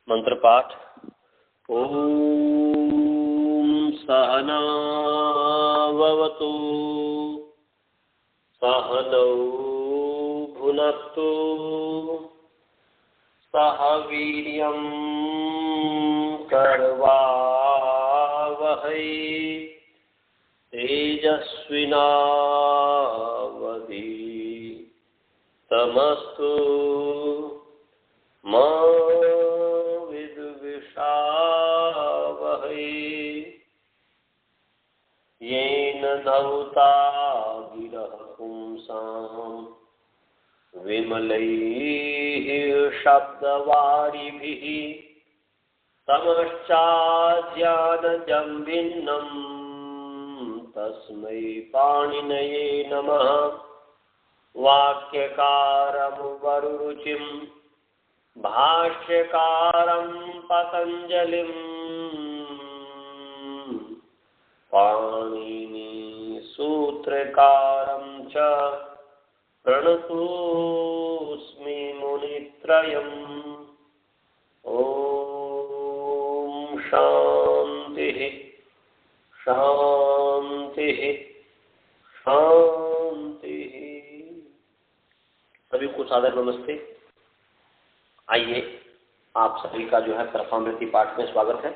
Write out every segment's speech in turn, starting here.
मंत्र पाठ। ओम सहना भवतु सहनौ भुनक्तु सह वीर्यं करवावहै तेजस्विनावधीतमस्तु मा विद्विषावहै। येन धौता गिरः पुंसां विमलैः शब्दवारिभिः तमश्चाज्ञानजं भिन्नं तस्मै पाणिनये नमः। वाक्यकारं वरुरुचिं भाष्यकारं पतञ्जलिं पाणिनि सूत्रकारं च प्रणतोऽस्मि मुनित्रयम्। ओम शांतिः शांतिः शांतिः। सभी को सादर नमस्ते। आइए, आप सभी का जो है प्रथमावृत्ति पाठ में स्वागत है।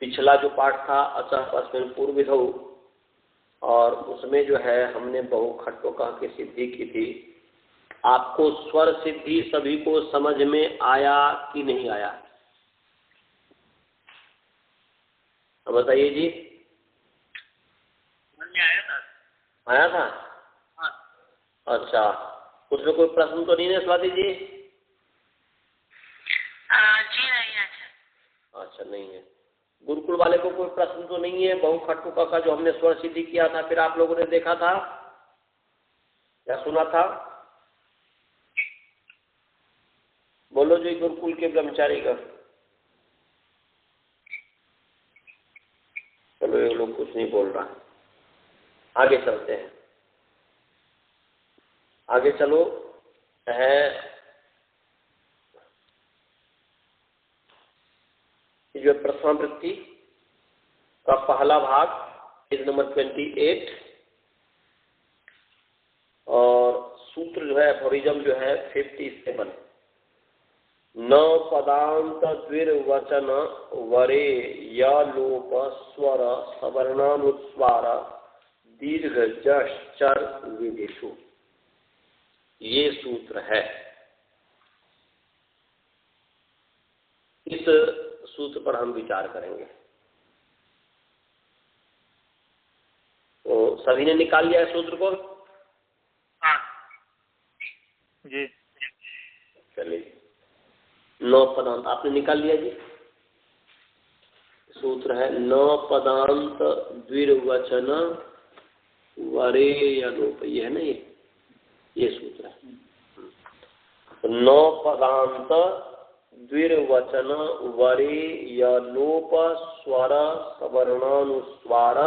पिछला जो पाठ था अचस्मिन् पूर्वविधौ, और उसमें जो है हमने बहुखट्टोकः की सिद्धि की थी। आपको स्वर सिद्धि सभी को समझ में आया कि नहीं आया? तो बताइए जी। आया था? हाँ। अच्छा, उसमें कोई प्रश्न तो नहीं है स्वाति जी? जी नहीं है। अच्छा, नहीं है। गुरुकुल वाले को कोई प्रश्न तो नहीं है? बहुखट्टोकः का जो हमने स्वर सिद्धि किया था, फिर आप लोगों ने देखा था या सुना था? बोलो जी, गुरुकुल के ब्रह्मचारी का। चलो, ये लोग कुछ नहीं बोल रहा। आगे चलते हैं, आगे चलो। है जो प्रथमावृत्ति का पहला भाग, पेज नंबर 28, और सूत्र जो है एफोरिज्म जो है 57। न पदांत द्विर्वचन वरे य लोप स्वर सवर्णानुस्वार दीर्घ जश चर विधिषु। ये सूत्र है। इस सूत्र पर हम विचार करेंगे। तो सभी ने निकाल लिया है सूत्र को? हाँ जी। चलिए, 9 पदांत आपने निकाल लिया जी। सूत्र है न पदांत द्विर्वचन वरे या लोप। ये है ना, ये सूत्र है। तो न पदांत द्विर्वचन वरे या लोप स्वर सवर्णानुस्वार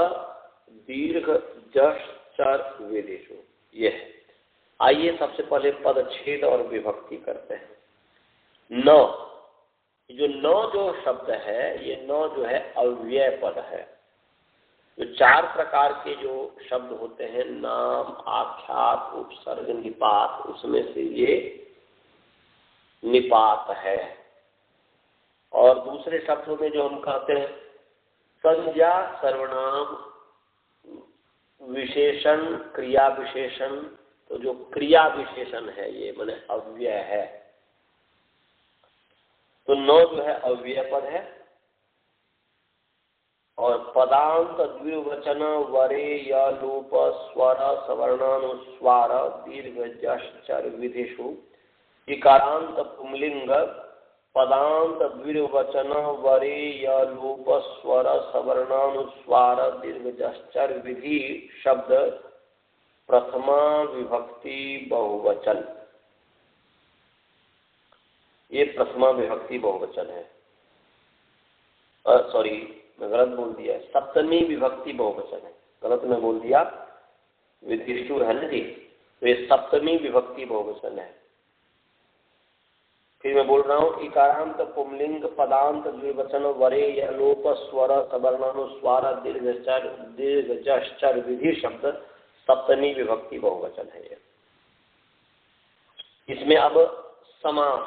दीर्घ जश चर विधिषु। ये है। आइए सबसे पहले पदच्छेद और विभक्ति करते हैं। न, जो न जो शब्द है, ये न जो है अव्यय पद है। जो 4 प्रकार के जो शब्द होते हैं, नाम, आख्यात, उपसर्ग, निपात, उसमें से ये निपात है। और दूसरे शब्दों में जो हम कहते हैं संज्ञा, सर्वनाम, विशेषण, क्रिया विशेषण, तो जो क्रिया विशेषण है ये माने अव्यय है। तो न जो है अव्यय पद है। और पदांत द्विवचन वरे य लोप स्वर सवर्णानुस्वार दीर्घ जश चर विधिषु। इकारांत पुंलिंग पदांत द्विवचन वरे य लोप स्वर सवर्णानुस्वार दीर्घ जश चर विधि शब्द प्रथमा विभक्ति बहुवचन। ये प्रथमा विभक्ति बहुवचन है। सॉरी, मैं गलत बोल दिया, सप्तमी विभक्ति बहुवचन है। गलत मैं बोल दिया, विधिष्ठु है ना जी, तो ये सप्तमी विभक्ति बहुवचन है। फिर मैं बोल रहा हूँ, इकारांत पुंलिंग पदांत द्विवचन वरे या लोप स्वर सवर्णानुस्वार दीर्घ विधि शब्द सप्तमी विभक्ति बहुवचन है ये। इसमें अब समास,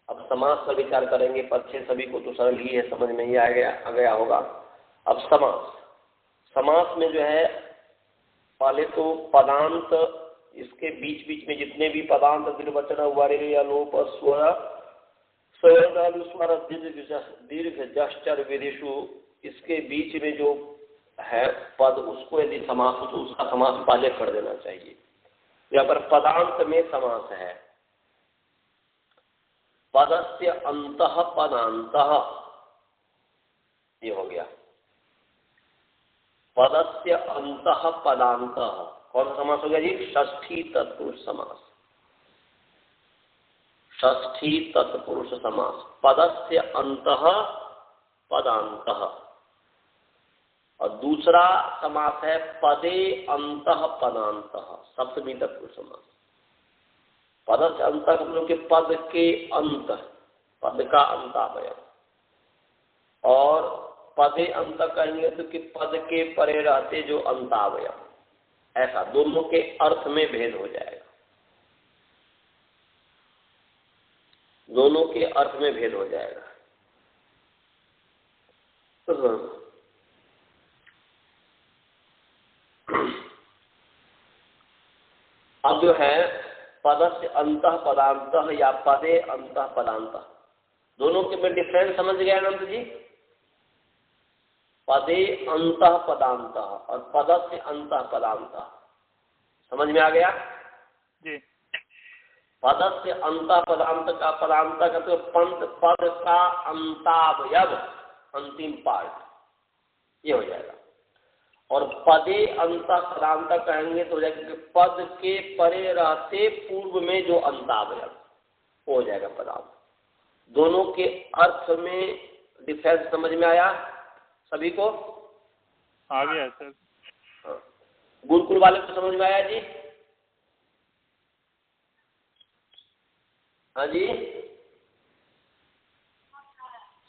अब समास पर विचार करेंगे। पक्षे सभी को तो सरल ही है, समझ में ही आ गया होगा। अब समास, समास में जो है पहले तो पदांत, इसके बीच बीच में जितने भी पदांत द्विवचन वरे या लोप स्वर सवर्णानुस्वार दीर्घ जश्चर विधिषु, इसके बीच में जो है पद, उसको यदि समास हो तो उसका समास पहले कर देना चाहिए। यहाँ पर पदांत में समास है, पदस्य अंतः पदांतः, ये हो गया पदस्य अंतः पदांतः। कौन सा समास हो गया जी? षष्ठी तत्पुरुष समास, षष्ठी तत्पुरुष समास। पदस्य अंतः पदांतः। और दूसरा समास है पदे अंतः पदांतः, सप्तमी तत्पुरुष समास। पदस्य अंतः मतलब कि पद के अंत, पद का अंतावय। और पदे अंत कहेंगे तो कि पद के परे रहते जो अंतावय, ऐसा दोनों के अर्थ में भेद हो जाएगा, दोनों के अर्थ में भेद हो जाएगा। अब जो है पदस्य अंतः पदांतः या पदे अंतः पदांतः, दोनों के में डिफरेंस समझ गया अनंत जी? पदे अंतः पदांतः और पदस्य अंतः पदांतः, समझ में आ गया जी? पदस्य अंतः पदांत का, पदांत का तो पद का अंतावयव, अंतिम पार्ट, ये हो जाएगा। और पदे अंतः पदांत कहेंगे तो हो जाएगा कि पद के परे रहते पूर्व में जो अंतावयव, वो हो जाएगा पदांत। दोनों के अर्थ में डिफरेंस समझ में आया सभी को? आ गया सर। हाँ। गुरुकुल वाले को समझ में आया जी? हाँ जी,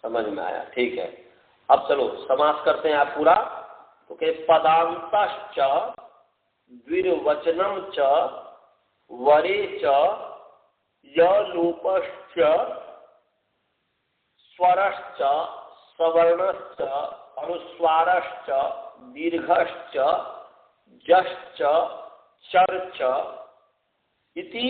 समझ में आया, ठीक है। अब चलो समास करते हैं आप पूरा। तो के पदांतश्च द्विर्वचनम च वरे च यलोपश्च स्वरश्च सवर्णश्च अनुस्वारश्च दीर्घश्च जश्च चर्च इति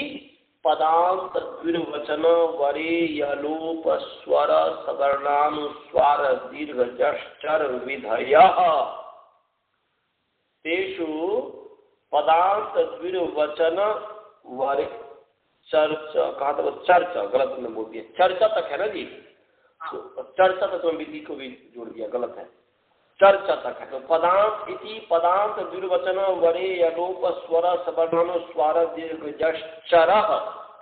पदांत द्विर्वचन वरे यलोप स्वर सवर्णानुस्वार दीर्घ जश्चर विधयः तेषु पदांत द्विर्वचन वरे चर्च, कहा था चर्च, गलत में बोल दिया, चर्चा तक है ना जी? तो चर्चा तक में विधि को भी जोड़ दिया, गलत है, चर्चा तक है। तो पदांत इति पदांत द्विर्वचन वरे यलोप स्वर सवर्णानुस्वार दीर्घ जश्चर,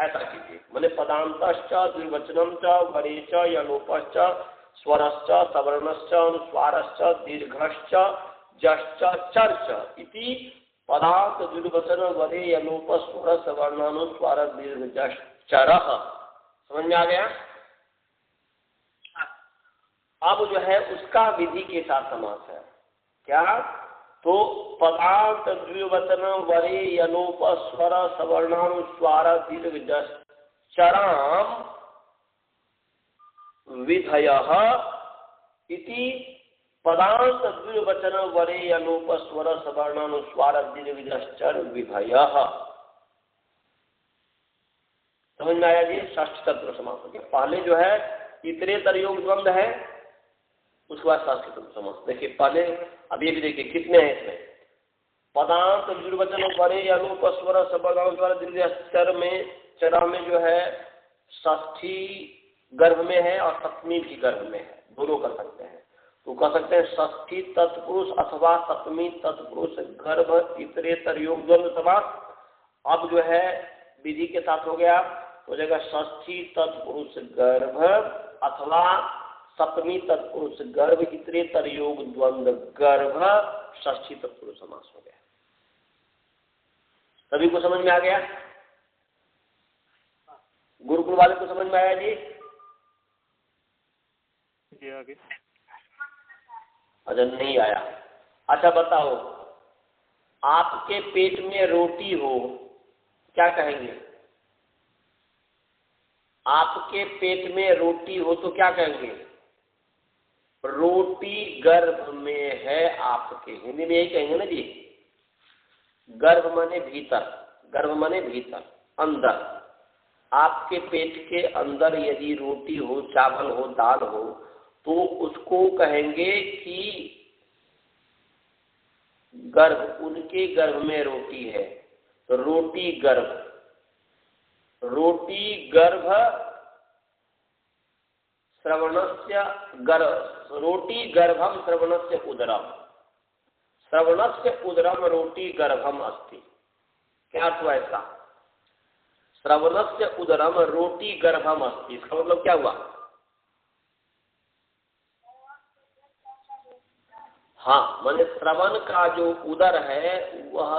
ऐसा कीजिए। मैंने पदांतश्च द्विर्वचनम च वरे च यलोपश्च स्वरश्च सवर्णश्च अनुस्वारश्च दीर्घश्च जश्च चर्च इति पदांत द्विर्वचन वरे यलोप स्वर सवर्णानुस्वार दीर्घ जश्चर। समझ में आ गया? अब जो है उसका विधि के साथ समास है क्या? तो पदांत द्विवचन वरे यलोप स्वर सवर्णानुस्वार दीर्घ जश्चराम विधयः इति पदांत द्विवचन वरे यलोप स्वर सवर्णानुस्वार दीर्घ जश्चर विधयः। समझ में आया जी? षष्ठ तत्पुरुष समास हो गया। पहले जो है इतरेतर योग द्वंद है, उसके बाद षष्ठ तत्पुरुष समास। देखिए पहले, अब ये भी देखिए कितने हैं इसमें। पदांत द्विवचन वरे यलोप स्वर सवर्णानुस्वार दीर्घ जश्चर में, चरा में जो है षष्ठी गर्भ में है और सप्तमी भी गर्भ में है, दोनों कर सकते हैं। तो कह सकते हैं षष्ठी तत्पुरुष अथवा सप्तमी तत्पुरुष गर्भ इतरेतर योग द्वंद समास। अब जो है विधि के साथ हो गया, हो जाएगा षष्ठी तत्पुरुष गर्भ अथवा सप्तमी तत्पुरुष गर्भ इतरेतर योग द्वंद गर्भ षष्ठी तत्पुरुष समास हो गया। सभी को समझ में आ गया? गुरुकुल वाले को समझ में आया जी? जी आगे। अच्छा नहीं आया। अच्छा बताओ, आपके पेट में रोटी हो, क्या कहेंगे? आपके पेट में रोटी हो तो क्या कहेंगे? रोटी गर्भ में है आपके। हिंदी में यही कहेंगे ना जी। गर्भ माने भीतर, गर्भ माने भीतर, अंदर। आपके पेट के अंदर यदि रोटी हो, चावल हो, दाल हो, तो उसको कहेंगे कि गर्भ, उनके गर्भ में रोटी है। तो रोटी गर्भ, रोटी गर्भ श्रवणस्य गर्भ, रोटी गर्भम श्रवणस्य उदरम, श्रवणस्य उदरम रोटी गर्भम अस्ति। क्या अर्थ हुआ इसका? श्रवणस्य उदरम रोटी गर्भम अस्ति, इसका मतलब क्या हुआ? हाँ, माने श्रवण का जो उदर है वह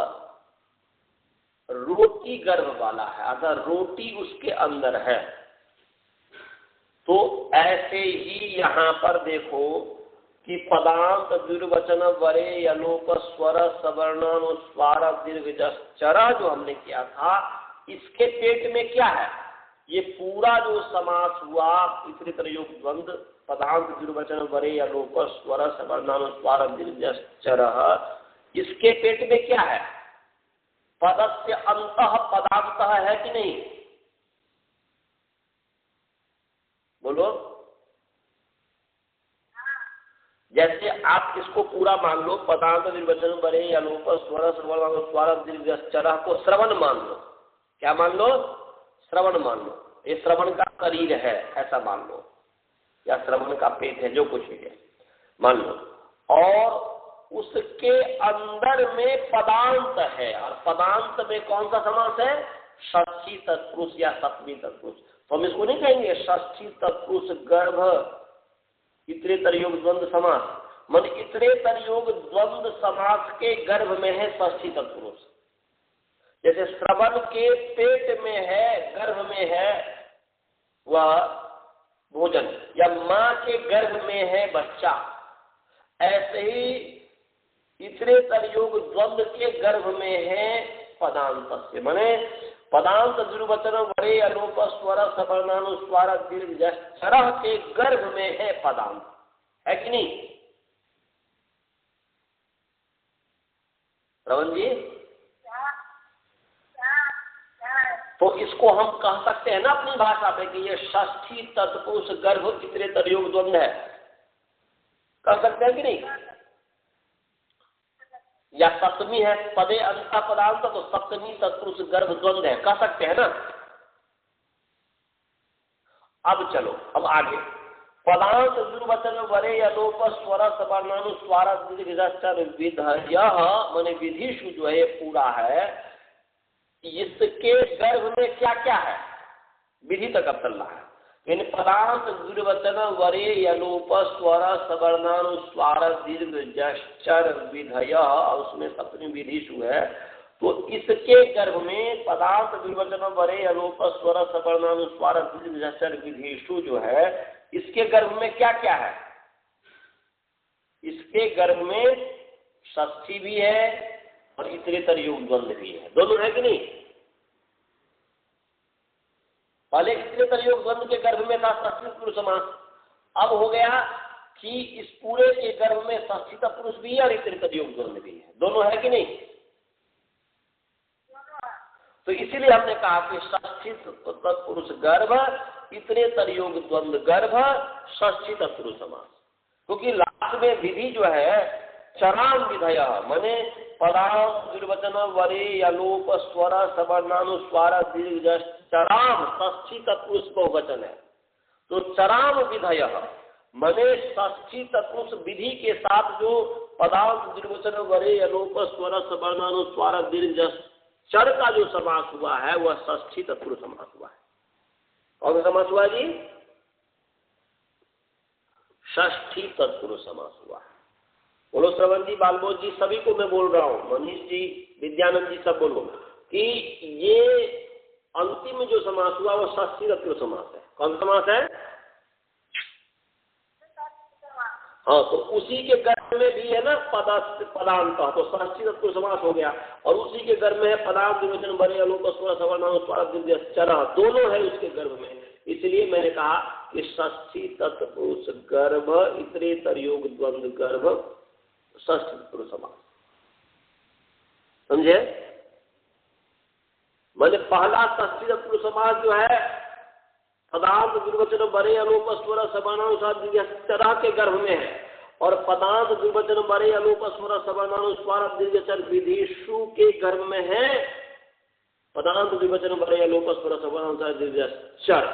रोटी गर्भ वाला है, अर्थात रोटी उसके अंदर है। तो ऐसे ही यहाँ पर देखो कि पदांत द्विर्वचन वरे यलोप स्वर सवर्णानुस्वार दीर्घजश्चरा जो हमने किया था, इसके पेट में क्या है? ये पूरा जो समास हुआ इतरेतर योग द्वंद्व पदांत द्विर्वचन वरे यलोप स्वर सवर्णानुस्वार दीर्घजश्चरः, इसके पेट में क्या है? पदस्य अंतः पदांतः है कि नहीं? बोलो। जैसे आप इसको पूरा मान लो, पदांत निर्वचन बरे अलोप स्वर स्वर दीर्घश्चरः को श्रवण मान लो। क्या मान लो? श्रवण मान लो। ये श्रवण का शरीर है ऐसा मान लो, या श्रवण का पेट है, जो कुछ भी है मान लो। और उसके अंदर में पदांत है, और पदांत में कौन सा समास है? षष्ठी तत्पुरुष या सप्तमी तत्पुरुष। तो हम इसको नहीं कहेंगे षष्ठी तत्पुरुष गर्भ इतरेतर योग द्वंद्व समास। मन इतरेतर योग द्वंद्व समास के गर्भ में है षष्ठी तत्पुरुष। जैसे श्रवण के पेट में है, गर्भ में है वह भोजन, या माँ के गर्भ में है बच्चा, ऐसे ही इतरेतर योग द्वंद्व के गर्भ में है पदांत। माने पदांत द्विर्वचन वरे अलोप स्वर सवर्णानुस्वार दीर्घजश्चरः के गर्भ में है पदांत, है कि नहीं? रमन जी, तो इसको हम कह सकते हैं ना अपनी भाषा में कि ये षष्ठी तत्पुरुष गर्भ इतरेतर योग द्वंद्व है। कह सकते हैं कि नहीं? या सप्तमी है, पदे अंता पदांत, तो सप्तमी तत्पुरुष गर्भ द्वंद्व है, कह सकते हैं ना। अब चलो, अब आगे पदांत द्विर्वचन वरे यलोप स्वर सवर्णानुस्वार दीर्घजश्चर विधय, माने विधिषु जो है पूरा है, इसके गर्भ में क्या क्या है? विधि तक अब चल रहा है। यानी पदांत द्विर्वचन वरे यलोप स्वर सवर्णानुस्वार दीर्घजश्चर विधय, उसमें सप्तमी विधिषु है। तो इसके गर्भ में पदांत द्विर्वचन वरे यलोप स्वर सवर्णानुस्वार दीर्घजश्चर विधिषु जो है, इसके गर्भ में क्या क्या है? इसके गर्भ में षष्ठी भी है और इतरेतर योग द्वंद्व भी है, दोनों है कि नहीं? पहले इतरेतर योग द्वंद्व के गर्भ में था षष्ठी पुरुष समास, अब हो गया कि इस पूरे के गर्भ में षष्ठी पुरुष भी है और इतरेतर योग द्वंद्व भी है, दोनों है कि नहीं? तो इसीलिए हमने कहा कि षष्ठी तत्पुरुष गर्भ इतरेतर योग द्वंद्व गर्भ षष्ठी तत्पुरुष समास, क्योंकि लास्ट में विधि जो है चराम विधय, माने पदांत द्विर्वचन वरे यलोप स्वर सवर्णानुस्वार दीर्घजश्चराम षष्ठी तत्पुरुष बहुवचन है। तो चराम विधय माने षष्ठी तत्पुरुष विधि के साथ जो पदांत द्विर्वचन वरे यलोप स्वर सवर्णानुस्वार दीर्घजश्चर का जो समास हुआ है वह षष्ठी तत्पुरुष समास हुआ है। कौन सा समास हुआ जी? षष्ठी तत्पुरुष समास हुआ है। बोलो श्रवण जी, बालबोध जी, सभी को मैं बोल रहा हूँ, मनीष जी, विद्यानंद जी, सब बोलो कि ये अंतिम जो समास हुआ वो षष्ठी तत्पुरुष समास है। कौन सा समास है? हाँ, तो उसी के गर्भ में भी है ना पदांत, तो षष्ठी तत्पुरुष समास हो गया। और उसी के गर्भ में है पदांत, द्विवचन, बरे, अलोप, स्वर, सवर्ण, स्वर, दीर्घ, चरह, दोनों है उसके गर्भ में। इसलिए मैंने कहा कि षष्ठी तत्पुरुष गर्भ, इतरेतर योग द्वंद्व गर्भ, षष्ठी तत्पुरुष समास। समझे? मैंने पहला षष्ठी तत्पुरुष समास जो है पदांत, द्विवचन, बरे, अलोप, स्वर, सवर्णानुस्वार, दीर्घ, चरह के गर्भ में है। और पदांत, द्विवचन, बरे, अलोप, स्वर, सवर्णानुस्वार, दीर्घ, चर, विधिषु के गर्भ में है पदांत, द्विवचन, बरे, अलोप, स्वर, सवर्णानुस्वार, दीर्घ, चर।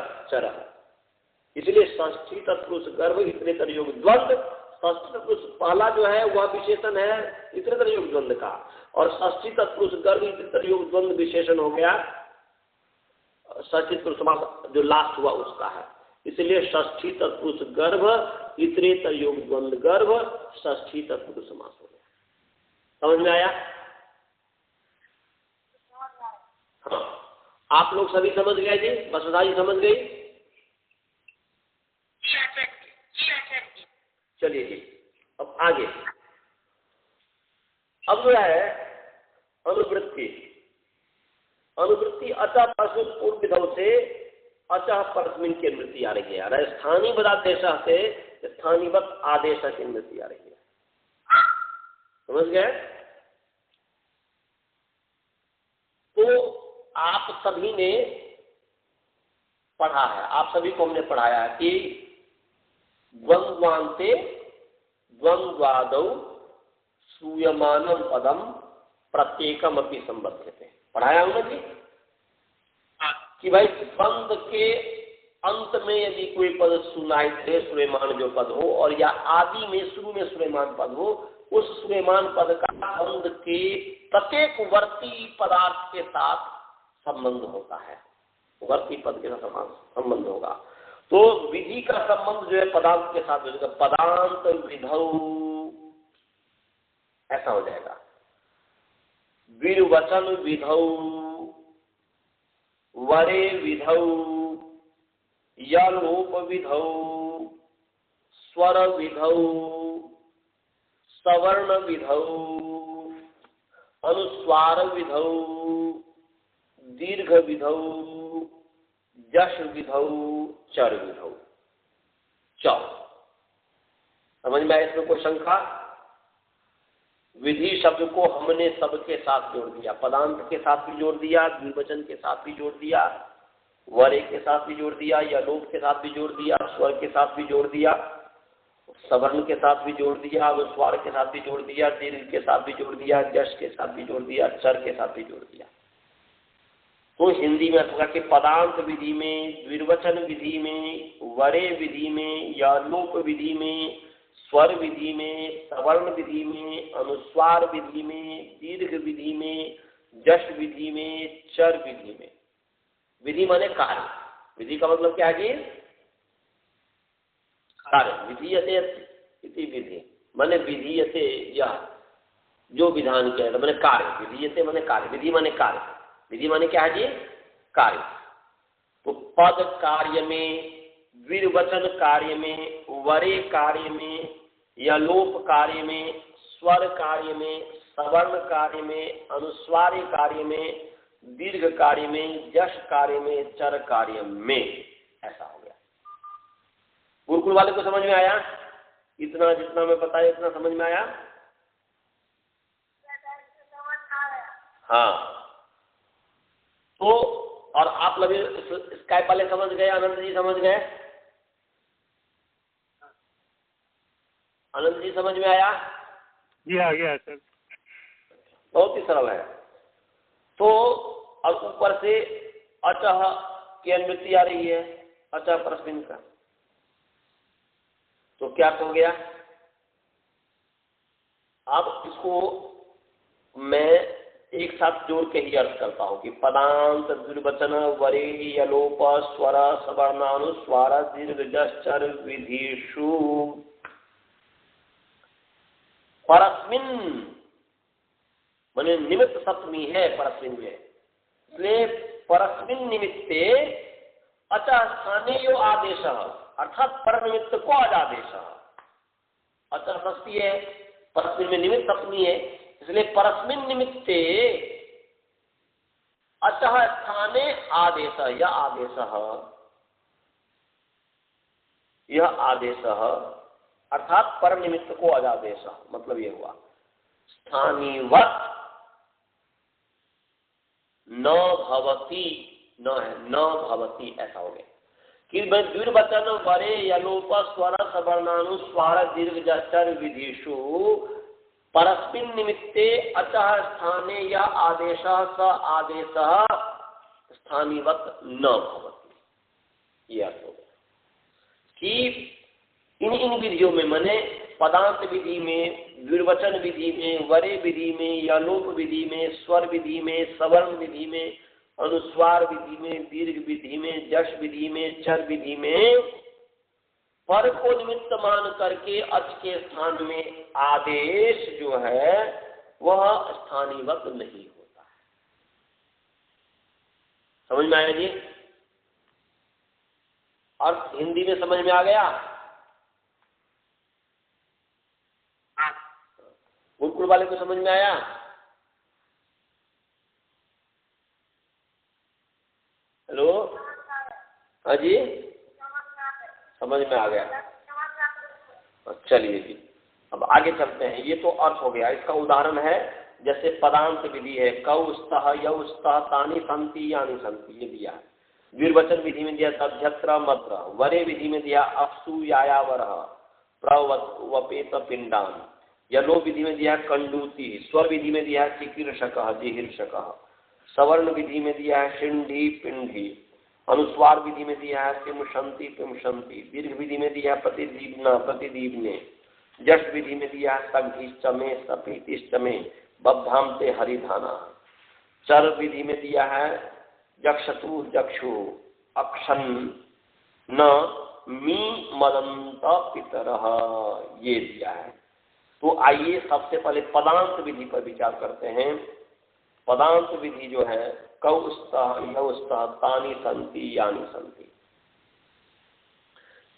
इसलिए षष्ठी तत्पुरुष गर्भ, इतरेतर योग द्वंद्व। षष्ठी तत्पुरुष पहला जो है वह विशेषण है इतरेतर योग द्वंद्व का, और षष्ठी तत्पुरुष गर्भ, इतरेतर योग द्वंद्व विशेषण हो गया षष्ठी तत्पुरुष समास जो लास्ट हुआ उसका है। इसलिए षष्ठी तत्पुरुष गर्भ, इतरेतर योग द्वंद्व गर्भ, षष्ठी तत्पुरुष समास हो गया। समझ में आया? हाँ, आप लोग सभी समझ गए जी? वसुधा जी समझ गई? चलिए जी, अब आगे। अब जो है अनुवृत्ति, अचः परस्मिन पूर्व विधौ से अचः परस्मिन की वृत्ति आ रही है। स्थानीय बदादेश से स्थानीवत आदेश की वृत्ति आ रही है। समझ गए? तो आप सभी ने पढ़ा है, आप सभी को हमने पढ़ाया है कि द्वंद्वान्ते द्वंद्वादौ श्रूयमानं पदम प्रत्येकम अपि संबध्यते। पढ़ाया हूं ना जी कि भाई द्वंद्व के अंत में यदि कोई पद सुनाई दे, श्रूयमान जो पद हो, और या आदि में शुरू में श्रूयमान पद हो, उस श्रूयमान पद का द्वंद्व के प्रत्येक वर्ती पदार्थ के साथ संबंध होता है। वर्ती पद के साथ संबंध होगा। तो विधि का संबंध जो है पदांत के साथ हो जाएगा। पदांत विधौ ऐसा हो जाएगा। द्विवचन विधौ, वरे विधौ, यलोप विधौ, स्वर विधौ, सवर्ण विधौ, अनुस्वार विधौ, दीर्घ विधौ, जश विधौ, चर विधौ। समझ में आया इसमें कोई शंका? विधि शब्द को हमने सबके साथ जोड़ दिया। पदांत के साथ भी जोड़ दिया, द्विवचन के साथ भी जोड़ दिया, वरे के साथ भी जोड़ दिया, यलोप के साथ भी जोड़ दिया, स्वर के साथ भी जोड़ दिया, सवर्ण के साथ भी जोड़ दिया, अनुस्वार के साथ भी जोड़ दिया, दीर्घ के साथ भी जोड़ दिया, जश के साथ भी जोड़ दिया, चर के साथ भी जोड़ दिया। तो हिंदी में होगा कि पदांत विधि में, द्विवचन विधि में, वरे विधि में, यलोप विधि में, स्वर विधि में, सवर्ण विधि में, अनुस्वार विधि में, दीर्घ विधि में, जश विधि में, चर विधि में। विधि माने कार्य। विधि का मतलब क्या है जी? कार्य। विधीयते इति विधि माने विधीयते, यह जो विधान किया है माने कार्य। विधीयते माने कार्य, विधि माने कार्य। विधि माने क्या है जी? कार्य। तो पद कार्य में, द्विवचन कार्य में, वरे कार्य में, यलोप कार्य में, स्वर कार्य में, सवर्ण कार्य में, अनुस्वार कार्य में, दीर्घ कार्य में, जश कार्य में, चर कार्य में। ऐसा हो गया। गुरुकुल वाले को समझ में आया? इतना जितना मैं बताया इतना समझ में आया? हाँ। तो और आप लोग स्काइप वाले समझ गए? आनंद जी समझ गए? आनंद जी समझ में आया? जी आ गया सर। बहुत ही सरल है। तो और ऊपर से अचः की अनुवृत्ति आ रही है, अचः परस्मिन का। तो क्या हो गया? अब इसको मैं एक साथ जोड़ के ही अर्थ करता हूं कि पदांत, द्विवचन, वरे, यलोप, स्वर, सवर्णानुस्वार, दीर्घ, जश, चर विधिषु परस्मिन माने निमित्त सप्तमी है परस्मिन में, इसलिए परस्मिन निमित्ते अतः स्थानीय आदेश, अर्थात पर निमित्त को आदेश। अतः षष्ठी है, परस्मिन में निमित्त अपनी है, इसलिए परस्मिन निमित्ते अतः स्थाने आदेश, यह आदेश अर्थात पर निमित्त को अजादेश, मतलब ये हुआ स्थानीवत न भवती, न है न भवती, ऐसा हो गया कि द्विर्वचन वरे यलोप स्वर सवर्णानुस्वार दीर्घ जचर विधिषु परस्मिन निमित्ते अतः स्थाने यह आदेश स आदेश स्थानीवत न भवति। यह अर्थ हो गया कि इन विधियों में, माने पदांत विधि में, द्विर्वचन विधि में, वरे विधि में, यलोप विधि में, स्वर विधि में, सवर्ण विधि में, अनुस्वार विधि में, दीर्घ विधि में, जश विधि में, चर विधि में पर को निमित्त मान करके अच के स्थान में आदेश जो है वह स्थानीवत नहीं होता है। समझ में आया जी? अर्थ हिंदी में समझ में आ गया? गुरुकुल वाले को समझ में आया? हेलो, हाँ जी, समझ में आ गया। चलिए जी, अब आगे चलते हैं। ये तो अर्थ हो गया। इसका उदाहरण है जैसे पदांत विधि है, कौ स्तः यौ स्तः तानि सन्ति यानि सन्ति, ये दिया। द्विर्वचन विधि में दिया तद्यत्र मत्र, वरे विधि में दिया अपसु यायावरः प्रवपेत पिंडान, यलो विधि में दिया कंडूति, स्वर विधि में दिया चिकीर्षकः जिहीर्षकः, सवर्ण विधि में दिया है शिंढी पिंडी, अनुस्वार विधि में दिया है पिमशंति पिमशंति, दीर्घ विधि में दिया है प्रतिदीप्ना प्रतिदीप्ने, जश विधि में दिया है सघिश्चमे सपीतिश्चमे बब्धामते हरिधाना, चर विधि में दिया है जक्षतु जक्षु अक्षन न मी मदंत पितरः, ये दिया है। तो आइए सबसे पहले पदांत विधि पर विचार करते हैं। पदांत विधि जो है कौ स्तः यौ स्तः तानि सन्ति यानि सन्ति,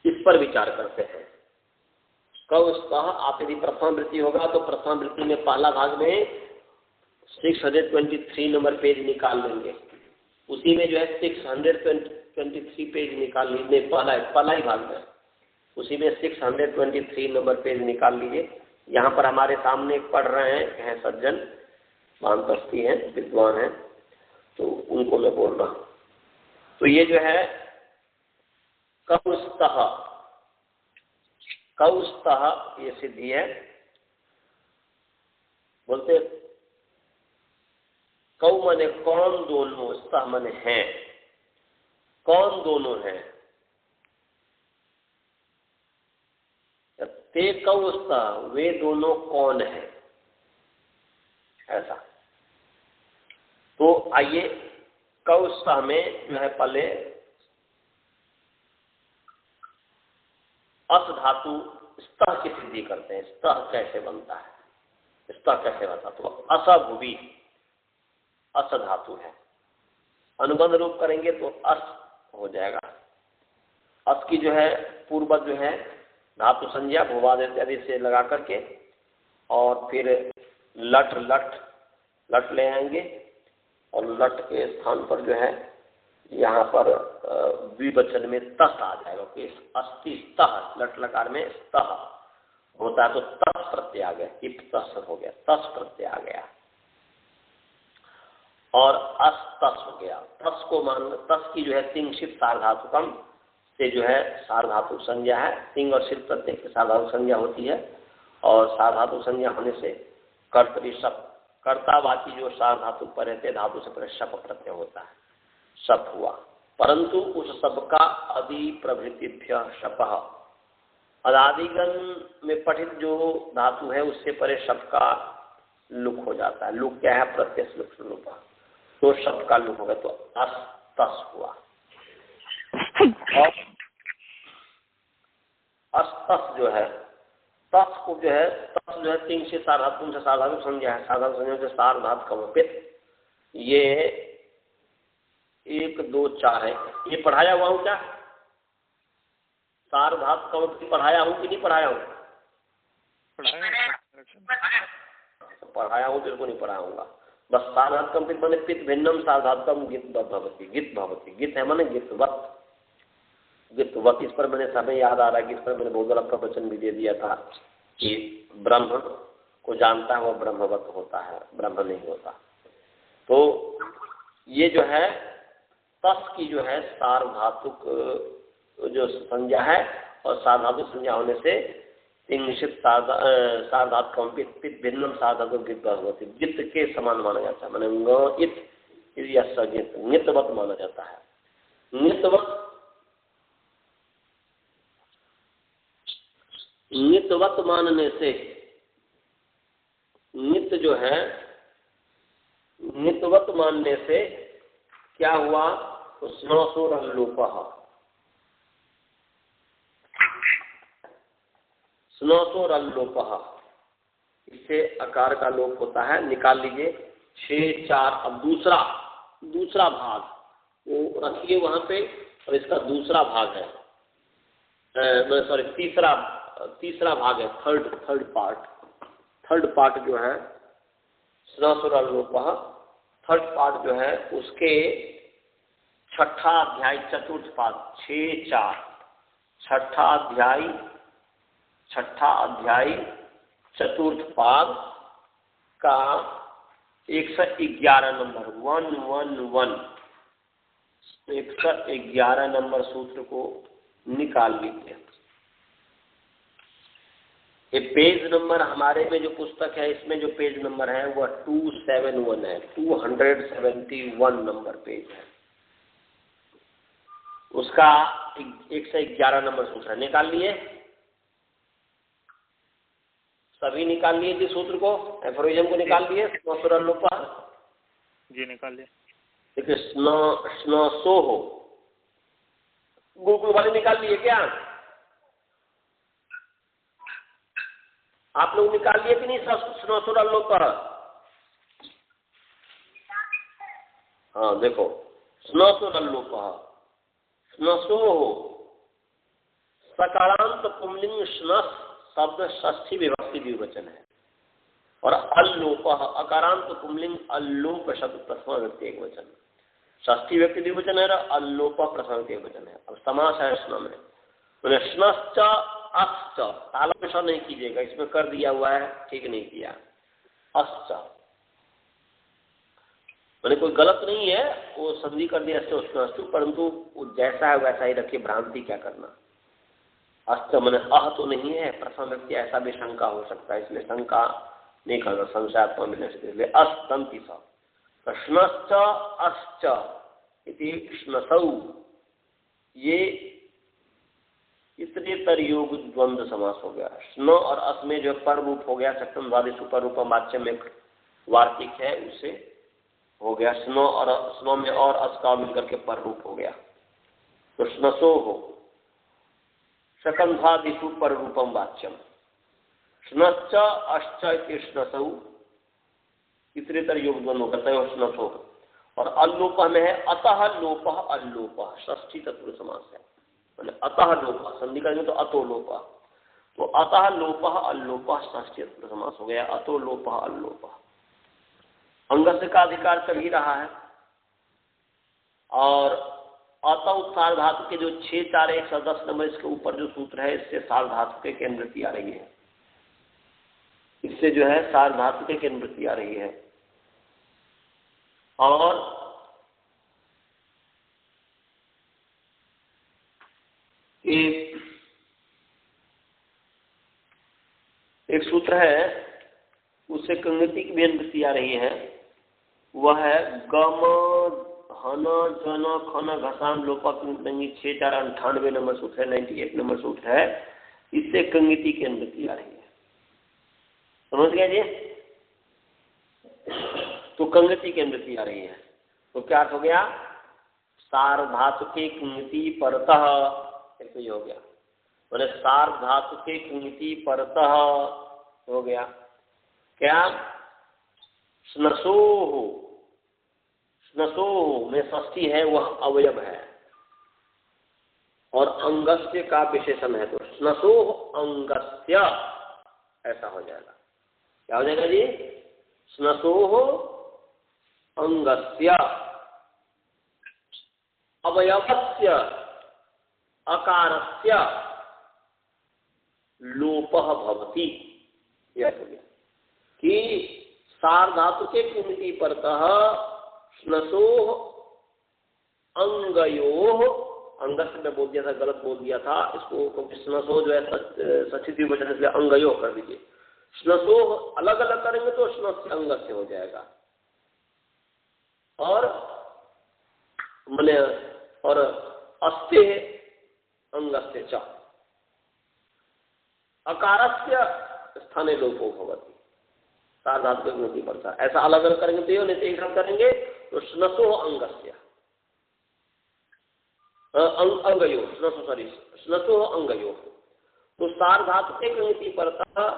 इस पर विचार करते हैं। कौ स्तः, आप यदि प्रथम वृत्ति होगा तो प्रथम वृत्ति में पहला भाग में 623 नंबर पेज निकाल लेंगे, उसी में जो है 623 पेज निकाल लीजिए, पहला ही भाग में उसी में 623 नंबर पेज निकाल लीजिए। यहाँ पर हमारे सामने पढ़ रहे हैं सज्जन, वानप्रस्थी हैं, विद्वान हैं, तो उनको मैं बोल रहा हूँ। तो ये जो है कौस्तः, कौस्तः ये सिद्धि है। बोलते कौ माने कौन दोनों, स्तः माने हैं, कौन दोनों हैं। ते कौस्तः, वे दोनों कौन है, ऐसा। तो आइए कौस्तः में जो है पहले अस धातु स्तः की सिद्धि करते हैं। स्तः कैसे बनता है, स्तः कैसे बनता? तो असभुवी अस धातु है, अनुबंध रूप करेंगे तो अस हो जाएगा। अस की जो है पूर्वज जो है धातु संज्ञा भूवाद इत्यादि से लगा करके और फिर लट लट लट ले आएंगे और लट के स्थान पर जो है यहाँ पर द्विवचन में तस आ जाएगा कि अस्ति स्तः, लट लकार में स्तः होता है तो तस प्रत्यय आ गया, इप तस हो गया, तस प्रत्यय आ गया और अस्तस हो गया। तस को मान, तस की जो है तिंग शिव सार्वधातुकम से जो है सार्वधातु संज्ञा है, तिंग और शिव प्रत्यय की सार्वधातु संज्ञा होती है और सार्वधातु संज्ञा होने से कर्तरी शप, कर्तावाची जो सार्वधातु पर रहते धातु से पहले शप प्रत्यय होता है, शप हुआ। परंतु उस शप का अदि प्रभृतिभ्य शपः, अदादिगण में पठित जो धातु है उससे परे शप का लुक हो जाता है। लुक क्या है? प्रत्यय लुक लुक, तो शब्द का लुक होगा तो अस्तस हुआ। और अस्तस जो है, तस को जो है, तस जो है तिंग से सार्वधातु से सार्वधातु संज्ञा है, सार्वधातु संज्ञा से सार्वधातु कमपित, ये 1 2 4 है। ये पढ़ाया हुआ हूँ क्या? सार्वधातु कंपित पढ़ाया हूँ कि नहीं पढ़ाया हूँ? पढ़ाया हूँ, तेरे को नहीं पढ़ाऊंगा। बस सार्वधातु कंपित माने पित भिन्नम सार्वधातुकम गित भवति। गित भवति, गित है माने गितवत। गितवत, इस पर मैंने समय याद आ रहा है कि इस पर मैंने बहुत बड़ा प्रवचन भी दे दिया था कि ब्रह्म को जानता है वह ब्रह्मवत होता है, ब्रह्म नहीं होता। तो ये जो है तस की जो है सार्वधातुक जो संज्ञा है, और सार्वधातुक संज्ञा होने से इंग्लिशित सार्वधातुक कंपित पित भिन्नम सार्वधातुक गित भवति, गित के समान माना जाता है, माने गित या सगित, नितवत माना जाता है। नितवत मानने से नित जो है नितवत मानने से क्या हुआ? स्नोसोरल्लोपः, स्नोसोरल्लोपः, इससे अकार का लोप होता है। निकाल लीजिए 6 4। अब दूसरा भाग वो रखिए वहां पे, और इसका दूसरा भाग है, सॉरी तीसरा भाग है, थर्ड पार्ट जो है स्नोसोरल्लोपः, थर्ड पार्ट जो है उसके छठा अध्याय चतुर्थ पाद 6 4, छठा अध्याय चतुर्थ पाद का 111 नंबर 111, 111 नंबर सूत्र को निकाल लीजिए। ये पेज नंबर हमारे में जो पुस्तक है इसमें जो पेज नंबर है वह 271 है, 271 नंबर पेज है, उसका 111 नंबर सूत्र है। निकाल लिए? सभी निकाल लिए जिस सूत्र को, एफोरिज्म को निकाल लिए, स्नोसोरल्लोपः जी निकाल लिए। देखिए स्नोसो हो, गुरुकुल वाले निकाल लिए क्या? आप लोग निकाल लिए कि नहीं स्नोसोरल्लोपः? हाँ देखो, स्नोसोरल्लोपः, स्नसो सकारांत पुंलिंग स्नस शब्द षष्ठी विभक्ति द्विवचन है, और अल्लोपः अकारांत पुंलिंग अल्लोप शब्द प्रथमा विभक्ति एकवचन, षष्ठी विभक्ति द्विवचन है और अल्लोपः प्रथमा विभक्ति एकवचन है। अब समास है स्न में, तो स्नश्च अस्च, ताला में नहीं कीजिएगा, इसमें कर दिया हुआ है, ठीक नहीं किया। अस्च मैंने कोई गलत नहीं है, वो संधि कर दिया अस्त्र, परंतु वो जैसा है वैसा ही रखिए, भ्रांति क्या करना। अस्त्र मैंने अह तो नहीं है, प्रथम व्यक्ति ऐसा भी शंका हो सकता है, इसलिए शंका नहीं करना, संशयात्मक मिलने से, इसलिए अस्तंति स कृष्णश्च अस्च इति कृष्णसौ, ये इतरेतर योग द्वंद्व समास हो गया। स्न और अस में जो पर रूप हो गया, सप्तम द्वादश सुपर रूपम वाच्य में वार्तिक है, उससे हो गया स्नो, और स्नो में और अस का मिलकर के पर रूप हो गया, तो स्नसो हो सकंधादिषु पर रूपम वाच्यम, स्नश्च अश्च स्नसौ इतरेतर योग द्वंद्व करता है स्नसो। और अल्लोपः में है अतः लोपः अल्लोपः, षष्ठी तत्पुरुष समास है, मैंने अतः लोपः संधि करेंगे तो अतो लोपः, तो अतः लोपः अल्लोपः षष्ठी तत्पुरुष समास हो गया, अतो लोपः अल्लोपः। अंगस्य का अधिकार चल ही रहा है, और अतः सार्वधातु के जो 6 4 110 नंबर इसके ऊपर जो सूत्र है, इससे सार्वधातु के केंद्रवृत्ति आ रही है, इससे जो है सार्वधातु के केंद्रवृत्ति आ रही है। और एक सूत्र है, उससे कंगति की भी अनुवृत्ति आ रही है, वह है गम हन जन खन घसान लोपा कंगी 6 4 98 नंबर सूत्र है, 98 नंबर सूत्र है, इससे कंगति की अनुवृत्ति आ रही है। समझ गया जी? तो कंगति की अनुवृत्ति आ रही है, तो क्या अर्थ हो गया? सार्वधातु के कंगति परतः, ऐसे ही हो गया, मैंने सार्वधातु के कंगति परतः हो गया क्या? स्नसो हो, स्नसो में षष्ठी है, वह अवयव है और अंगस्य का विशेषण है, तो स्नसो अंगस्य ऐसा हो जाएगा। क्या हो जाएगा जी? स्नसो अंगस्य अवयवस्य अकारस्य लोपः भवति। यह हो गया कि सार्धातु के कुंती परतः स्नसो अंगयो, अंगस्य में बोल दिया था, गलत बोल दिया था इसको, स्नसो जो है षष्ठी द्विवचन इसलिए अंगयो कर दीजिए। स्नसो अलग अलग करेंगे तो स्नस्य अंगस्य हो जाएगा, और मने और अस्ते अंगस्य च अकारस्य स्थाने लोपो भवति, सार्धातु के कुंती परतः। ऐसा अलग अलग करेंगे तो नहीं, एक हम करेंगे तो स्नसो अंगस्य अंगयो, स्नसो अंगयो, तो सार्धातु के कुंती परतः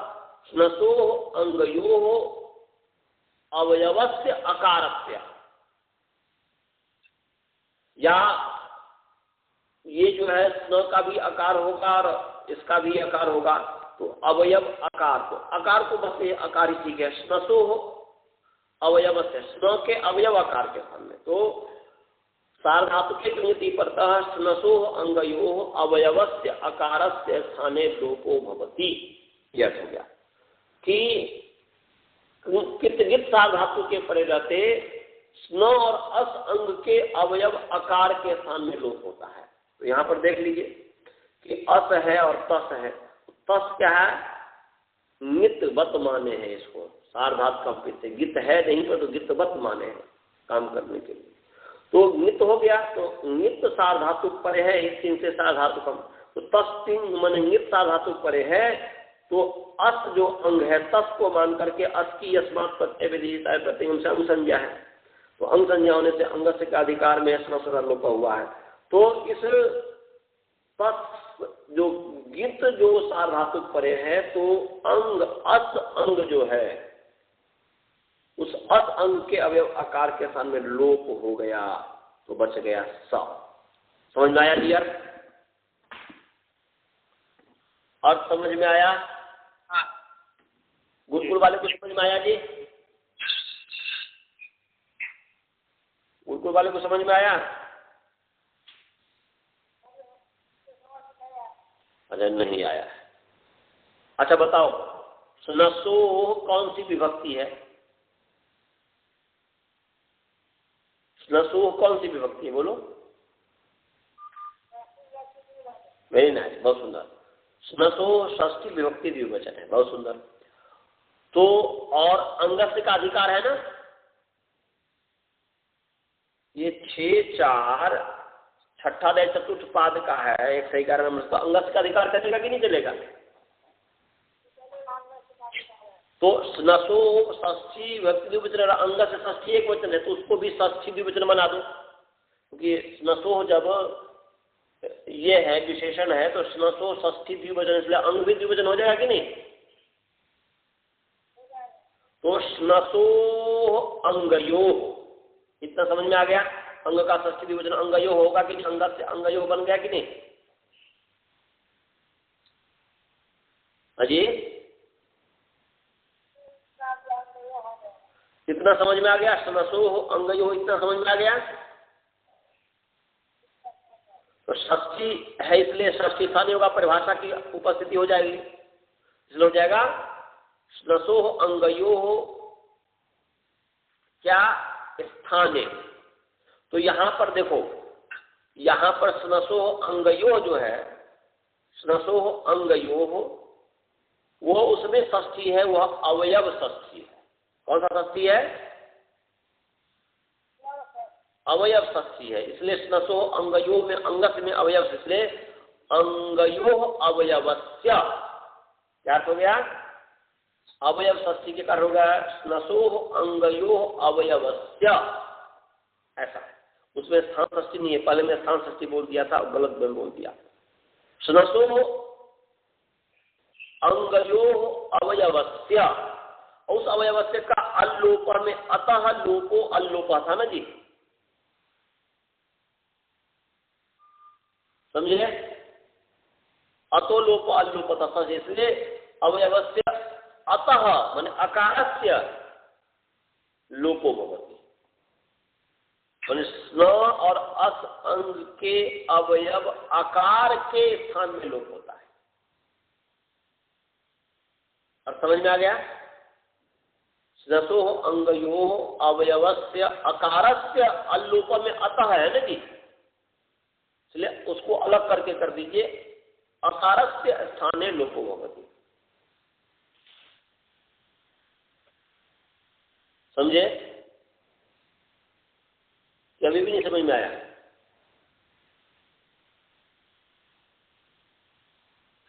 स्नसो अंगयो अवयवस्य अकारस्य, या ये जो है स्न का भी आकार होगा और इसका भी आकार होगा, तो अवयव आकार, तो आकार को बस ये आकार ही ठीक है। स्नसो अवयवस्य, स्न के अवयव आकार के सामने, तो सार्धातु के कुंती परतः स्नसो अंगयो अवयवस्य अकारस्य स्थाने लोपो भवति। यह हो गया कि कित सार्धातु के परे रहते स्न और अस अंग के अवयव आकार के स्थान में लोप होता है। तो यहाँ पर देख लीजिए कि अस है और तस है। तस क्या है? गितवत माने हैं इसको, सार्धातु का पित्त, गित है नहीं पर तो गितवत माने हैं काम करने के लिए, तो गित हो गया। तो गित सार्धातु परे है, इस तीन से सार्धातु कम, तो तस तीन मन गित सार्धातु परे है, तो अस जो अंग है तस को मान करके अस की अस्मात् प्रत्यय विधिता है, प्रत्यय से अंग संज्ञा है, तो अंग संज्ञा होने से अंगस्य का अधिकार में स्नसो लोपा हुआ है। तो इस तस जो गित जो सार्धातु परे है, तो अंग अस अंग जो है उस अस अंग के अवयव आकार के स्थान में लोप हो गया, तो बच गया स। समझ में आया क्लियर? और समझ में आया? हाँ। गुरुकुल वाले को समझ में आया जी? गुरुकुल वाले को समझ में आया? अच्छा नहीं आया। अच्छा बताओ, स्नसो कौन सी विभक्ति है? स्नसो कौन सी विभक्ति है बोलो? वेरी नाइस, बहुत सुंदर। स्नसो षष्ठी विभक्ति द्विवचन है, बहुत सुंदर। तो और अंगस्य का अधिकार है ना, ये 6 4 छठा दय चतुर्थ पाद का है, एक सही कारण नंबर, तो अंगस्य का अधिकार चलेगा कि नहीं चलेगा? तो स्नसो षष्ठी विभक्ति द्विवचन, अंगस्य षष्ठी एक वचन है, तो उसको भी षष्ठी द्विवचन बना दो, क्योंकि स्नसो जब ये है विशेषण है तो स्नसो षष्ठी द्विवचन, इसलिए अंग भी द्विवचन हो जाएगा कि नहीं? तो स्नसो अंगयो, इतना समझ में आ गया? अंग का षष्ठी द्विवचन अंगयो होगा कि नहीं? अंग से अंगयो बन गया कि नहीं? अजी इतना समझ में आ गया? स्नसो अंगयो इतना समझ में आ गया? तो षष्ठी है इसलिए षष्ठी स्थानीय होगा, परिभाषा की उपस्थिति हो जाएगी, इसलिए हो जाएगा स्नसो अंगयो क्या स्थाने। तो यहां पर देखो, यहां पर स्नसो अंगयो जो है, स्नसो अंगयो वो उसमें षष्ठी है, वह अवयव षष्ठी है। कौन सा षष्ठी है? अवयव षष्ठी है, इसलिए स्नसो अंगयो में अंगस में अवयव, इसलिए अंगयो अवयवस्य क्या हो गया? अवयव षष्ठी के कारण हो गया स्नसो अंगयो अवयवस्य, ऐसा है। उसमें स्थान षष्ठी नहीं है, पहले मैं स्थान षष्ठी बोल दिया था, गलत में बोल दिया। स्नसो अंगयो अवयवस्य, उस अवयवस्य का अल्लोप में अतः लोपो अल्लोपा था ना जी, समझे? अतो लोप अल्लोपतः, इसलिए अवयवस्य अतः माने अकारस्य लोपो भवति, माने स्न और अस अंग के अवयव आकार के स्थान में लोप होता है। और समझ में आ गया? स्नसो अंगयो अवयवस्य अकारस्य अल्लोप में अतः है ना जी, इसलिए उसको अलग करके कर दीजिए, अकारस्य स्थाने लोपो भवति। समझे? कि अभी भी नहीं समझ में आया?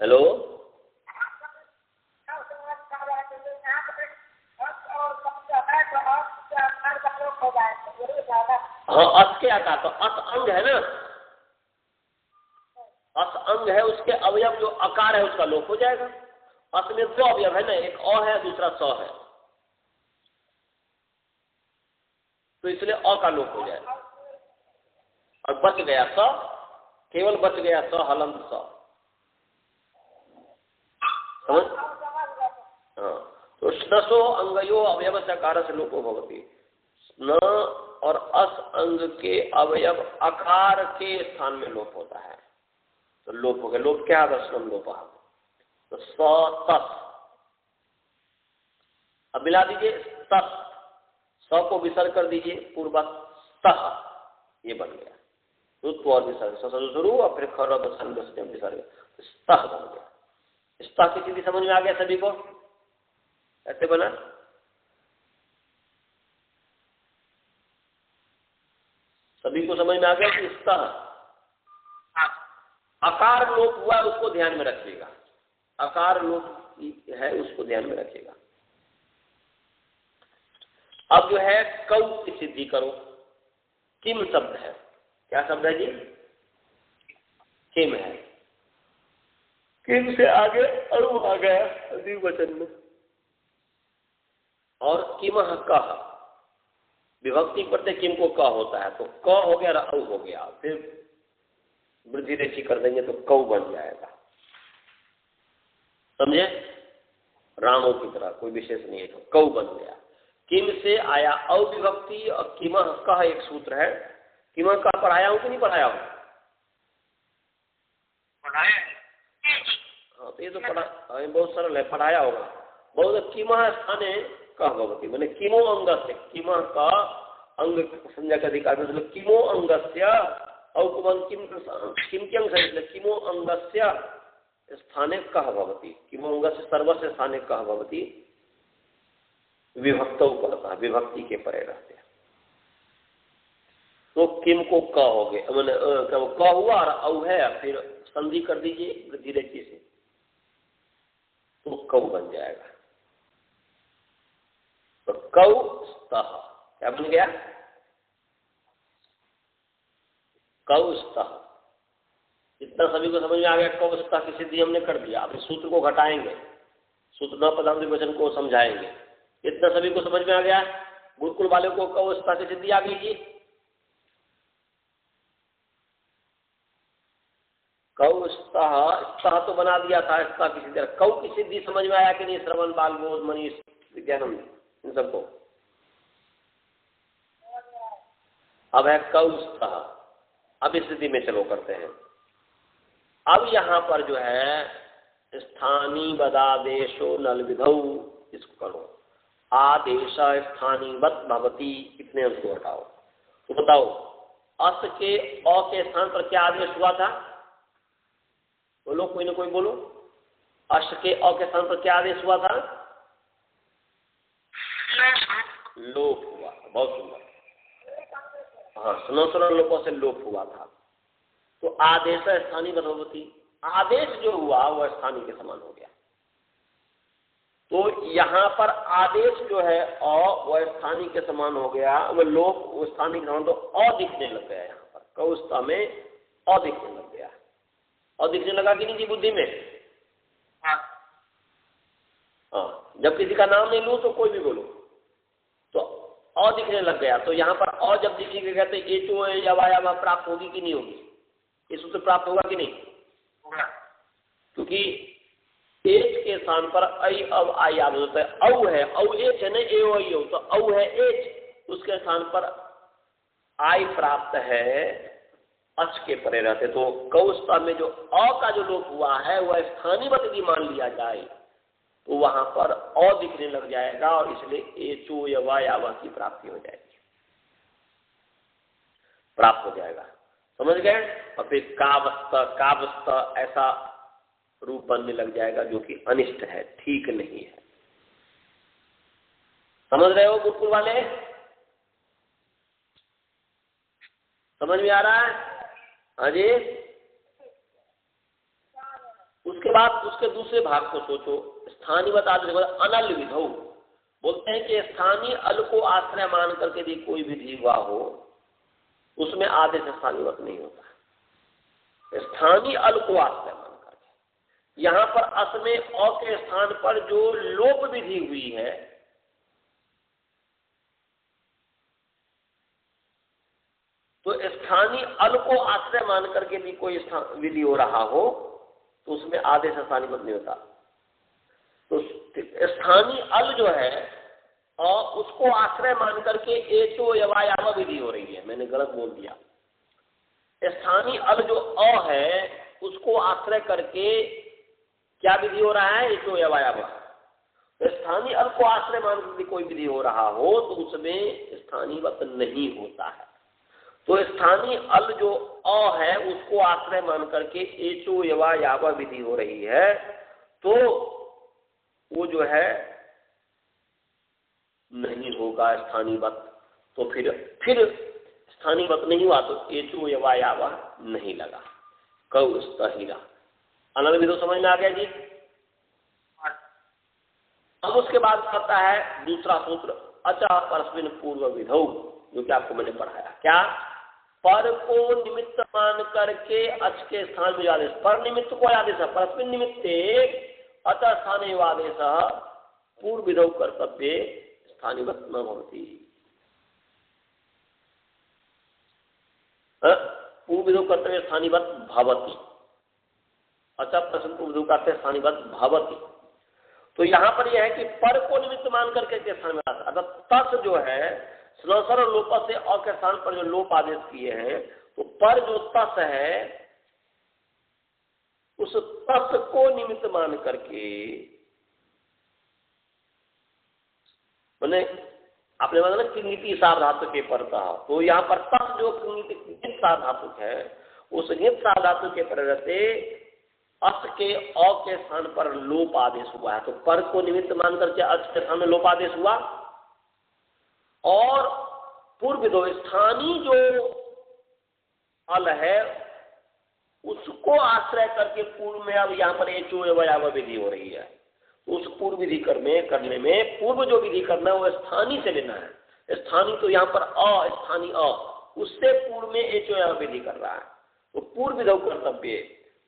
हेलो, हाँ अस के आकार, तो अस अंग है ना, अस अंग है, उसके अवयव जो आकार है उसका लोप हो जाएगा। अस में दो अवयव है ना, एक अ है दूसरा स है, तो इसलिए अ का लोप हो जाएगा और बच गया स, केवल बच गया स हलंत स। समझ? हाँ, तो स्नसो अंगयो अवयव सकार से लोपो भवति। स्न और अस अंग के अवयव आकार के स्थान में लोप होता है, तो लोप हो गया। लोप क्या है? दर्शनम लोप। तो स तस, अब मिला दीजिए तस, स को विसर्ग कर दीजिए पूर्व तह, ये बन गया रुत्व और विसर्ग, शुरू और फिर खर विसर्ग, तह बन गया। स्ता की स्थिति समझ में आ गया सभी को? ऐसे बना? सभी को समझ में आ गया कि स्ता आकार लोप हुआ है, उसको ध्यान में रखिएगा, आकार लोप है उसको ध्यान में रखिएगा। अब जो है कौ की सिद्धि करो। किम शब्द है, क्या शब्द है जी? किम है। किम से आगे अणु आ गया द्विवचन में, और किमह कह, विभक्ति करते किम को क होता है, तो क हो गया और औ हो गया, फिर वृद्धि रेखी कर देंगे तो कौ बन जाएगा। समझे? रामों की तरह कोई विशेष नहीं है, तो कौ बन गया। किम से आया अविभक्ति, और किमह कह एक सूत्र है। किमह कह पढ़ाया हूं कि नहीं पढ़ाया हूं? पढ़ाया। हाँ तो ये तो पढ़ा, बहुत सरल है, पढ़ाया होगा बहुत। किमह स्थाने कह भवति, मैंने किमो अंग से, किमह का अंग संज्ञा का अधिकार, मतलब किमो अंगस्य औकुमन किम के अंग से, इसलिए किमो अंगस्य स्थाने कह भवति, किमो अंगस्य सर्वस्य स्थाने कह भवति, विभक्तौ पड़ता, विभक्ति के परे रहते हैं। तो किम को क हो गए, मैंने क हुआ और औ है, फिर संधि कर दीजिए वृद्धि रेखी से, तो कौ बन जाएगा। तो कौ स्तः क्या बन गया? कौ स्तः। इतना सभी को समझ में आ गया? कौ स्तः की सिद्धि हमने कर दिया। अब सूत्र को घटाएंगे, सूत्र न पदांत वचन को समझाएंगे। इतना सभी को समझ में आ गया? गुरुकुल वाले को कौ स्तः की सिद्धि आ गई जी? कौ स्तः, स्तः तो बना दिया था, स्तः की सिद्धि। कौ की सिद्धि समझ में आया कि नहीं? श्रवण, बाल, बोध, मनीष, विज्ञानंद, इन सबको अब है कौ स्तः। अब इस स्थिति में चलो करते हैं। अब यहां पर जो है स्थानी बदादेशो नल विधौ, इसको करो। आदेश स्थानीवत भवती, कितने अंश को हटाओ? तो बताओ अस के अ के स्थान पर क्या आदेश हुआ था? बोलो, कोई ना कोई बोलो। अश के अ के स्थान पर क्या आदेश हुआ था? लोप हुआ। बहुत सुंदर। हाँ, सुनो लोपों से लोप हुआ था। तो आदेश स्थानीय भवती, आदेश जो हुआ वह स्थानीय के समान हो गया। तो यहाँ पर आदेश जो है अ वह स्थानीय के समान हो गया, वह लोप वो स्थानीय के समान, तो अ दिखने लग गया। यहाँ पर कौस्ता में अ दिखने लग गया। अ दिखने लगा कि नहीं जी बुद्धि में? हाँ, जब किसी का नाम नहीं लूँ तो कोई भी बोलो, तो अ दिखने लग गया। तो यहाँ पर अ जब दिखेगा तो एचो या वाया प्राप्त होगी कि नहीं होगी? ये सूत्र प्राप्त होगा कि नहीं? होगा। क्योंकि एच के स्थान पर आई अब आई याद होता है। औ है, औ एच है ना, ए ओ आई ओ, तो औ है एच, उसके स्थान पर आई प्राप्त है, अच के परे रहते। तो कौस्ता में जो अ का जो लोप हुआ है वह स्थानीयवत यदि मान लिया जाए तो वहां पर अ दिखने लग जाएगा और इसलिए एचो या यावा की प्राप्ति हो जाएगी, प्राप्त हो जाएगा। समझ गए? और फिर कावस्त ऐसा रूप बनने लग जाएगा जो कि अनिष्ट है, ठीक नहीं है। समझ रहे हो गुरुकुल वाले? समझ में आ रहा है? हाँ जी। उसके बाद उसके दूसरे भाग को सोचो। स्थानीय बता दे, अनल विधौ बोलते हैं कि स्थानीय अल को आश्रय मान करके यदि कोई विधि हुआ हो उसमें आदेश स्थानीयवत नहीं होता। स्थानीय अल को आश्रय मान करके, यहां पर अस में अ के स्थान पर जो लोप विधि हुई है, तो स्थानीय अल को आश्रय मान करके भी कोई विधि हो रहा हो तो उसमें आदेश स्थानीयवत नहीं होता। तो स्थानीय अल जो है और उसको आश्रय मान करके एचो यवायावा विधि हो रही है। मैंने गलत बोल दिया। स्थानीय अल जो अ है उसको आश्रय करके क्या विधि हो रहा है? एचो यवायावा। तो स्थानीय अल को आश्रय मान करके कोई विधि हो रहा हो तो उसमें स्थानीयवत नहीं होता है। तो स्थानीय अल जो अ है उसको आश्रय मान करके एचो यवा यावा विधि हो रही है, तो वो जो है नहीं होगा स्थानीयवत। तो फिर स्थानीयवत नहीं हुआ तो एचो यवा यावा नहीं लगा, कौस्तहीरा। अनल विधो समझ में आ गया जी? अब उसके बाद आता है दूसरा सूत्र, अचा परस्मिन पूर्व विधौ, जो कि आपको मैंने पढ़ाया। क्या? पर को निमित्त मान करके अच के स्थान में आदेश, पर निमित्त को आदेश है, परस्मिन निमित्ते अतः स्थानीय आदेश पूर्व विधौ कर्तव्य स्थानीयवत न भवति। पूर्व विधौ कर्तव्य स्थानीयवत भवति। अच्छा, प्रश्न पूर्व विधौ कर्तव्य स्थानीयवत भवति। तो यहां पर यह है कि पर को निमित्त मान करके के स्थान में आता, अर्थात तस जो है स्लसर और लोप से अ के स्थान पर जो लोप आदेश किए हैं, तो पर जो तस है उस तस को निमित्त मान करके, मैंने आपने बताया ना किंगिति साधातु के परता, तो यहाँ पर तस जो किंगित साधातु है उस नित साधातु के पर रहते अस के अ के स्थान पर लोप आदेश हुआ है। तो पर को निमित्त मान करके अच के स्थान में लोप आदेश हुआ और पूर्व विधो स्थानीय जो अल है उसको आश्रय करके पूर्व में अब यहाँ पर एचो यवायावा विधि हो रही है। उस पूर्व विधि करने में पूर्व जो विधि करना है वो स्थानीय से लेना है। स्थानीय तो यहाँ पर स्थानीय उससे पूर्व में एचो यवायावा विधि कर रहा है, तो पूर्व विधौ कर्तव्य।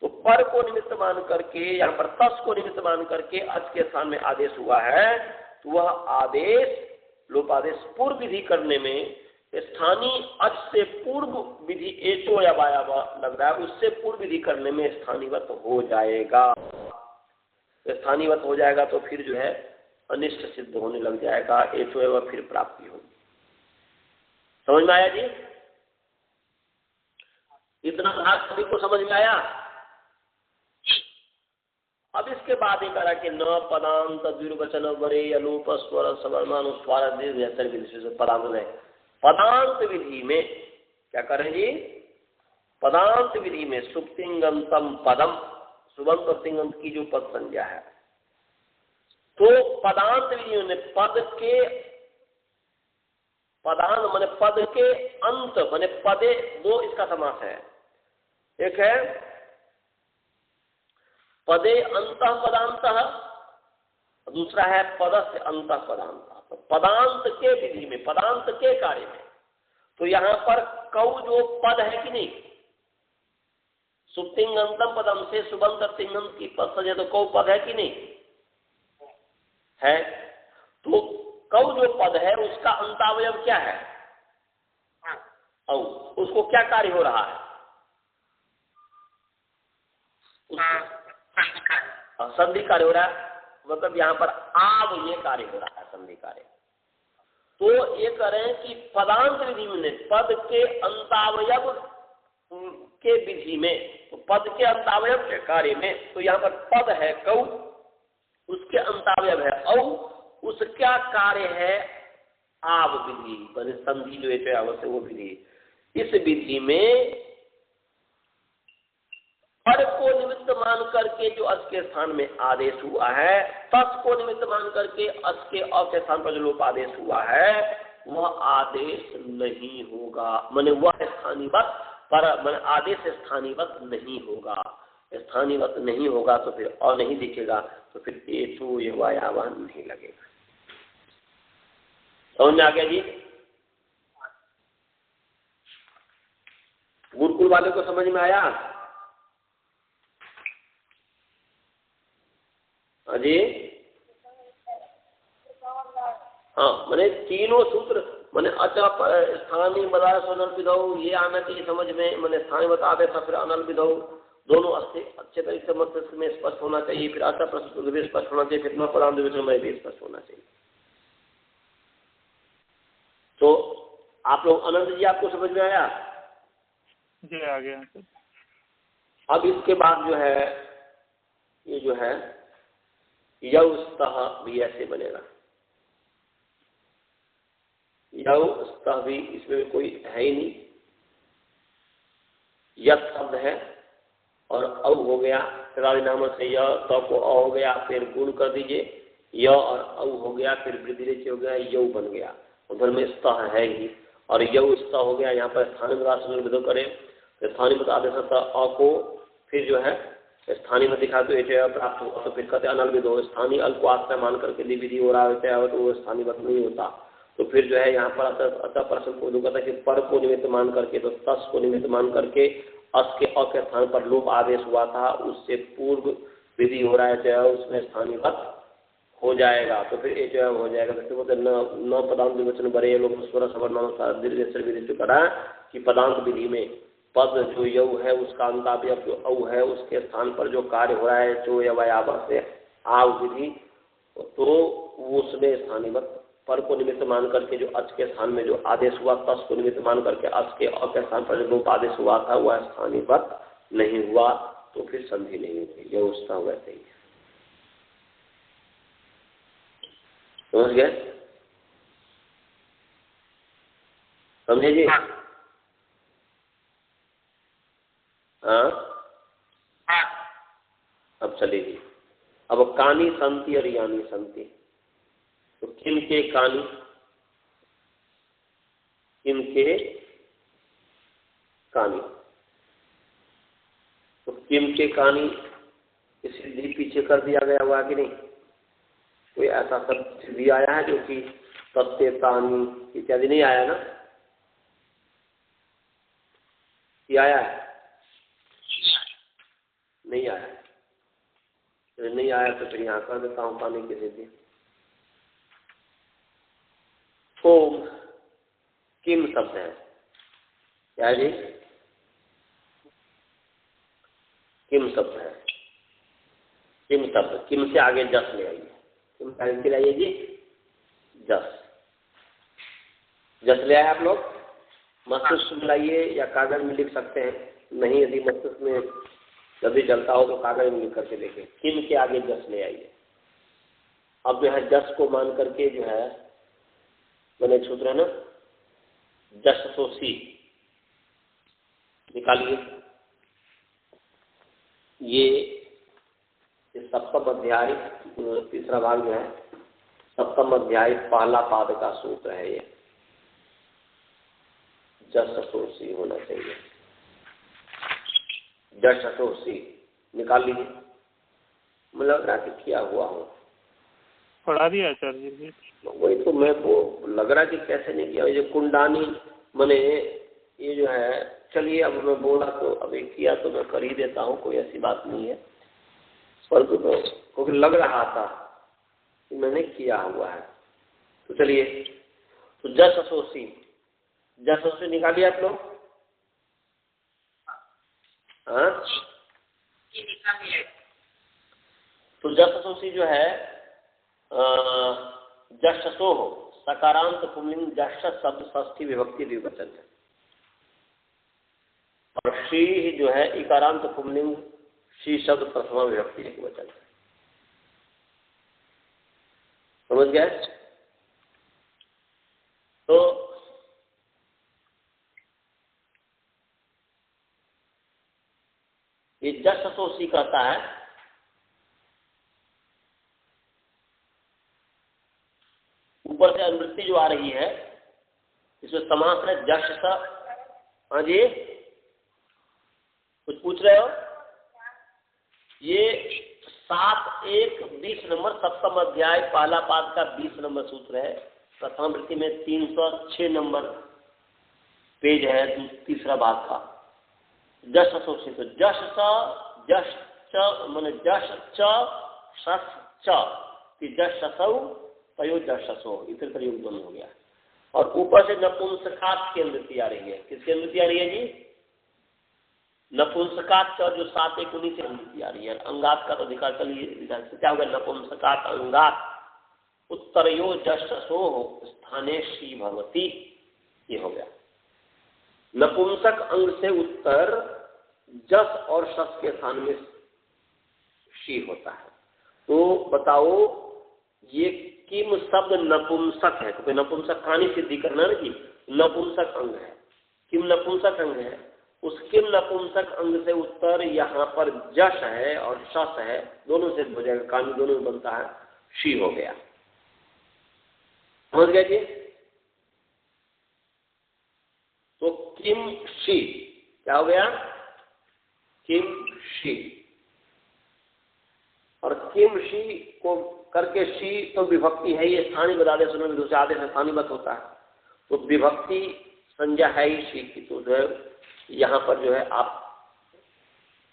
तो पर को निमित्त मान करके यहाँ पर तस को निमित्त मान करके अच के स्थान में आदेश हुआ है, तो वह आदेश लोपादेश पूर्व विधि करने में स्थानीय अच से पूर्व विधि एचो या वायावा लग रहा है, उससे पूर्व विधि करने में स्थानीयवत हो जाएगा। स्थानीयवत हो जाएगा तो फिर जो है अनिष्ट सिद्ध होने लग जाएगा, एचो या फिर प्राप्ति होगी। समझ में आया जी? इतना भाग सभी को समझ में आया? अब इसके बाद एक करा कि न पदांत द्विर्वचन वरे अलोप स्वर सवर्णानुस्वार पदांत में, पदांत विधि में क्या करें जी? पदांत विधि में सुप्तिंगंतम पदम, सुबंत और तिंगंत की जो पद संज्ञा है, तो पदांत विधि में पद के पदांत माने पद के अंत माने पदे, दो इसका समास है। एक है पदे अंत पदांत, दूसरा है पदस्य अंत पदांत। तो पदांत के विधि में, पदांत के कार्य में, तो यहां पर कौ जो पद है कि नहीं, सुप्तिंगंतम पदम से सुबंत तिंगंत की पद सजे, तो कौ पद है कि नहीं है? तो कौ जो पद है उसका अंतावयव क्या है? औ। उसको क्या कार्य हो रहा है? संधि कार्य हो रहा है, मतलब यहाँ पर आव ये कार्य हो रहा है, संधि कार्य। तो ये करें कि पदांत विधि में पद के अंतावयव के विधि में, तो पद के अंतावयव के कार्य में, तो यहाँ पर पद है कौ, उसके अंतावयव है औ, उसका कार्य है आव विधि, माने संधि जो है अवश्य वो विधि। इस विधि में पर को निमित्त मान करके जो अस के स्थान में आदेश हुआ है, तस को निमित्त मान करके अस के अ के स्थान पर जो लोप आदेश हुआ है वह आदेश नहीं होगा, माने वह स्थानीवत पर माने आदेश स्थानीवत नहीं होगा। स्थानीवत नहीं होगा तो फिर अ नहीं दिखेगा, तो फिर एचो ये वायावान नहीं लगेगा। समझ में आ गया जी? गुरुकुल वाले को समझ में आया? अजी हाँ, मैंने तीनों सूत्र मैंने अच्छा स्थानीय बदास अनल विधौ ये आना चाहिए समझ में, मैंने स्थानीय बता दे फिर अनल विधौ दोनों अच्छे तरीके से मस्तिष्क में स्पष्ट होना चाहिए, फिर अच्छा प्रश्न भी स्पष्ट होना चाहिए, फिर पदार्थ में भी स्पष्ट होना चाहिए। तो आप लोग अनंत जी आपको समझ में आया? जी आ गया। अब इसके बाद जो है ये जो है यौस्तः भी ऐसे बनेगा। यौस्तः भी इसमें कोई है ही नहीं, यत शब्द है और औ हो गया, नामक से य तो को अ हो गया, फिर गुण कर दीजिए, य और औ हो गया, फिर वृद्धि रेच हो गया, यौ बन गया, उधर में स्तः है ही, और यौ स्तः हो गया। यहाँ पर स्थानीय बता करें तो स्थानीय बता दे सकता अ को फिर जो है स्थानीय में दिखा तो प्राप्त होगा, तो फिर कहते अनल विधो स्थानीय अल को आश्रय मान करके विधि हो रहा है तो वो स्थानीय वत नहीं होता। तो फिर जो है यहाँ पर अतः प्रश्न को जो कहता है कि पर को निमित्त मान करके, तो तस को निमित्त मान करके अस के अ के स्थान पर लोप आदेश हुआ था, उससे पूर्व विधि हो रहा है उसमें स्थानीय वत हो जाएगा, तो फिर ये जो हो जाएगा। तो बोलते न पदांत विवचन बड़े लोग स्वर सवर्ण दीर्घ विधि करा कि पदांत विधि में पद जो यौ है उसका अंतावयव जो औ है उसके स्थान पर जो कार्य हो रहा है जो यवायावा से आव विधि, तो वो उसमें स्थानीवत पर को निमित्त मान करके जो अच के स्थान में जो आदेश हुआ, तस को निमित्त मान करके अच के अ के स्थान पर जो लोप आदेश हुआ था वह स्थानीवत नहीं हुआ, तो फिर संधि नहीं हुई। यह उसका वैसे ही है। समझ गए? समझे जी? हाँ, अब चलेगी। अब कानी संति और यानी संति, तो किन के कानी, किन के कानी, तो किन के कानी सिद्धि पीछे कर दिया गया हुआ कि नहीं? कोई ऐसा शब्द सिद्धि आया है जो कि तत्ते तानी इत्यादि नहीं आया ना? ये आया है? नहीं आया। तो नहीं आया तो फिर यहाँ कर देता हूँ पानी की सिद्धि। ओम किम शब्द है, क्या जी? किम शब्द है, किम शब्द, किम से आगे जस ले आइए, किम से आगे लाइए जी जस, जस ले आए आप लोग। मस्तिष्क में लाइए या कागज में लिख सकते हैं, नहीं यदि मस्तिष्क में जब भी चलता हो तो कागज में लिख करके देखें। किम के आगे जस ले आइए। अब जो है जस को मान करके जो है मैंने सूत्र है ना जस तो सी निकालिए। ये सप्तम अध्याय तीसरा भाग जो है सप्तम अध्याय पहला पाद का सूत्र है। ये जसोसी होना चाहिए, जसोसी निकाल लीजिए। मुझे लग रहा कि किया हुआ हो, पढ़ा दिया आचार्य जी। वही तो मैं वो लग रहा कि कैसे नहीं किया। ये कुंडानी मैंने ये जो है, चलिए अब मैं बोला तो अभी किया तो मैं कर ही देता हूँ, कोई ऐसी बात नहीं है। पर तो क्योंकि लग रहा था कि मैंने किया हुआ है, तो चलिए। तो जसोसी, जसोसी निकालिए आप लोग। हाँ तो जससोसी जो है जससो हो, सकारांत पुल्लिंग जस शब्द षष्ठी विभक्ति द्विवचन है, और शी जो है इकारांत पुल्लिंग शी शब्द प्रथमा विभक्ति एकवचन है। समझ गए? तो ये जससोसी कहता है ऊपर से अनुवृत्ति जो आ रही है इसमें समास है जश स। हाँ जी, कुछ पूछ रहे हो? ये 7-1-20 नंबर सप्तम अध्याय पहला पाद का 20 नंबर सूत्र है। प्रथम वृत्ति में 306 नंबर पेज है तीसरा भाग का। जश सोचे तो जश स जश च माने जश च शस च जश ससौ तयो जशसो इतर प्रयोग दोनों हो गया। और ऊपर से नपुंसकात की अनुवृत्ति आ रही है। किसकी अनुवृत्ति आ रही है जी? नपुंसकात च जो 7-1-19 से अनुवृत्ति आ रही है। अंगात का तो अधिकार चलिए क्या होगा? नपुंसकात अंगात उत्तरयो जशसो स्थाने शी भवती, ये हो गया। नपुंसक अंग से उत्तर जस और शस के स्थान में शी होता है। तो बताओ ये किम शब्द नपुंसक है, क्योंकि नपुंसक कहानी सिद्धि करना ना कि नपुंसक अंग है। किम नपुंसक अंग है, उस किम नपुंसक अंग से उत्तर यहाँ पर जश है और शस है, दोनों से हो जाएगा, कहानी दोनों में बनता है, शी हो गया। समझ गए जी? तो किम शी क्या हो गया? किम शी। और किम शी को करके शी तो विभक्ति है, ये स्थानीय बता दे सुनो, दूसरे आदेश में स्थानीयवत होता है, तो विभक्ति संज्ञा है ही शी की। तो जो है यहाँ पर जो है आप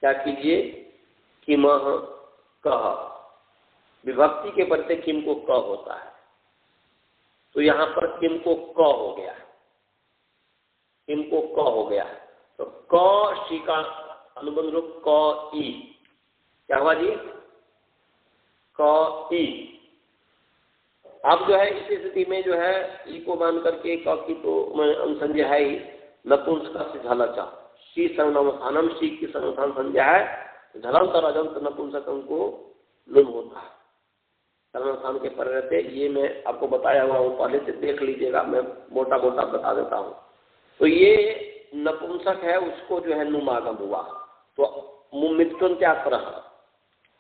क्या कीजिए? किमह कह, विभक्ति के प्रत्यय किम को क होता है, तो यहाँ पर किम को क हो गया है, किम को क हो गया है। तो क शी का अनुबंध रूप क ई क्या हुआ जी? क ई। अब जो है इस स्थिति में जो है ई को मान करके क की तो अनुसंज्ञा है ही, नपुंसक से झलचा शी सर्वनामस्थानम, शी की सर्वनाम संज्ञा है, झलंत और अजंत नपुंसक को लुन होता है सर्वनाम के पर रहते। ये मैं आपको बताया हुआ हूँ, पहले से देख लीजिएगा, मैं मोटा मोटा बता देता हूँ। तो ये नपुंसक है, उसको जो है नुमागम हुआ, तो मृत्युंत्यात्रः,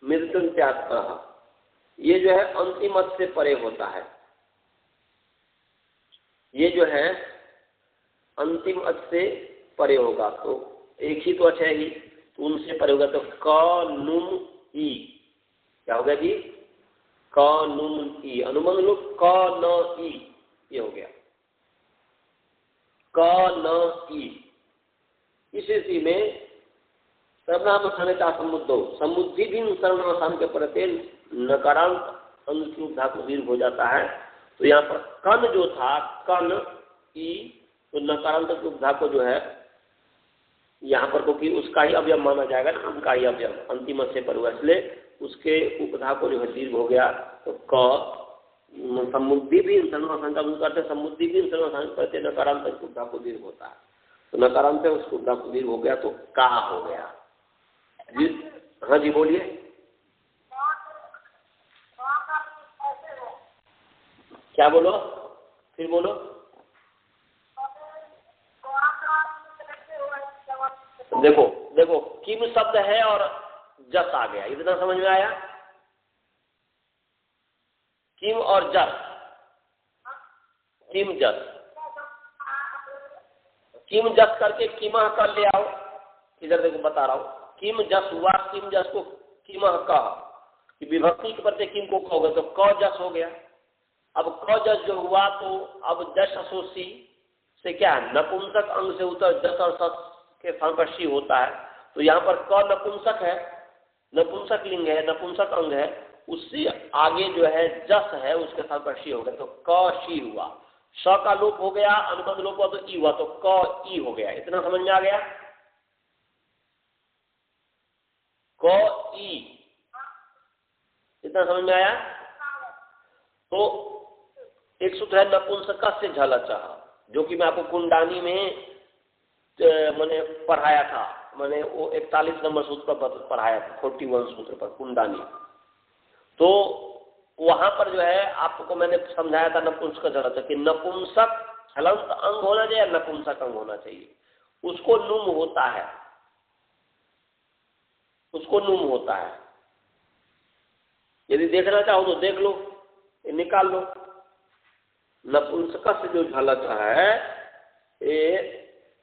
मृत्युंत्यात्रः ये जो है अंतिम अच से परे होता है। ये जो है अंतिम अच से परे होगा, तो एक ही तो अच है ही, तो उनसे परे होगा। तो क नुम ई क्या होगा जी? क नुम ई, अनुबंध लो क न ई, ये हो गया क न ई। इस स्थिति में सर्वनाम स्थान का समुद्धो समुद्धि भी सर्वनाम स्थान के प्रत्यय नकारांत अंग धातु दीर्घ हो जाता है। तो यहाँ पर कन जो था कन ई, तो नकारांत धातु जो है यहाँ पर क्योंकि उसका ही अवयव माना जाएगा ना, उनका ही अवयव अंतिम से पर हुआ, इसलिए उसके उपधा को जो है दीर्घ हो गया। तो क समुद्धि भी सर्वनाम का करते, समुद्धि भी सर्वनाम करते नकारांत उपधा को दीर्घ होता है, तो नकारांत है उसको उपधा को दीर्घ हो गया, तो का हो गया जी। हाँ जी बोलिए। क्या बोलो? फिर बोलो। देखो देखो किम शब्द है और जस आ गया, इतना समझ में आया? किम और जस, किम जस, किम जस करके किमह कर ले आओ। इधर देखो बता रहा हूं, किम जस हुआ, किम जस को किमह कह, कि विभक्ति के प्रत्यय किम को कहोगे तो क जस हो गया। अब क जस जो हुआ, तो अब जस असोसी से क्या है? नपुंसक अंग से उतर जस और सस के स्थान पर शी होता है। तो यहाँ पर क नपुंसक है, नपुंसक लिंग है, नपुंसक अंग है, उससे आगे जो है जस है, उसके स्थान पर शी हो गया, तो क शी हुआ। स का लोप हो गया, अनुबंध लोप हुआ तो ई हुआ, तो क ई हो गया। इतना समझ में आ गया? क ई, इतना समझ में आया? तो एक सूत्र है नपुंसक से झल चाह, जो कि मैं आपको कुंडानी में मैंने पढ़ाया था, मैंने वो 41 नंबर सूत्र पर पढ़ाया था, 41 सूत्र पर कुंडानी। तो वहां पर जो है आपको मैंने समझाया था नपुंसक झल कि नपुंसक हलंत अंग होना चाहिए, नपुंसक अंग होना चाहिए, उसको नुम होता है, उसको नुम होता है। यदि देखना चाहो तो देख लो, निकाल लो। नपुंसक से जो झलक है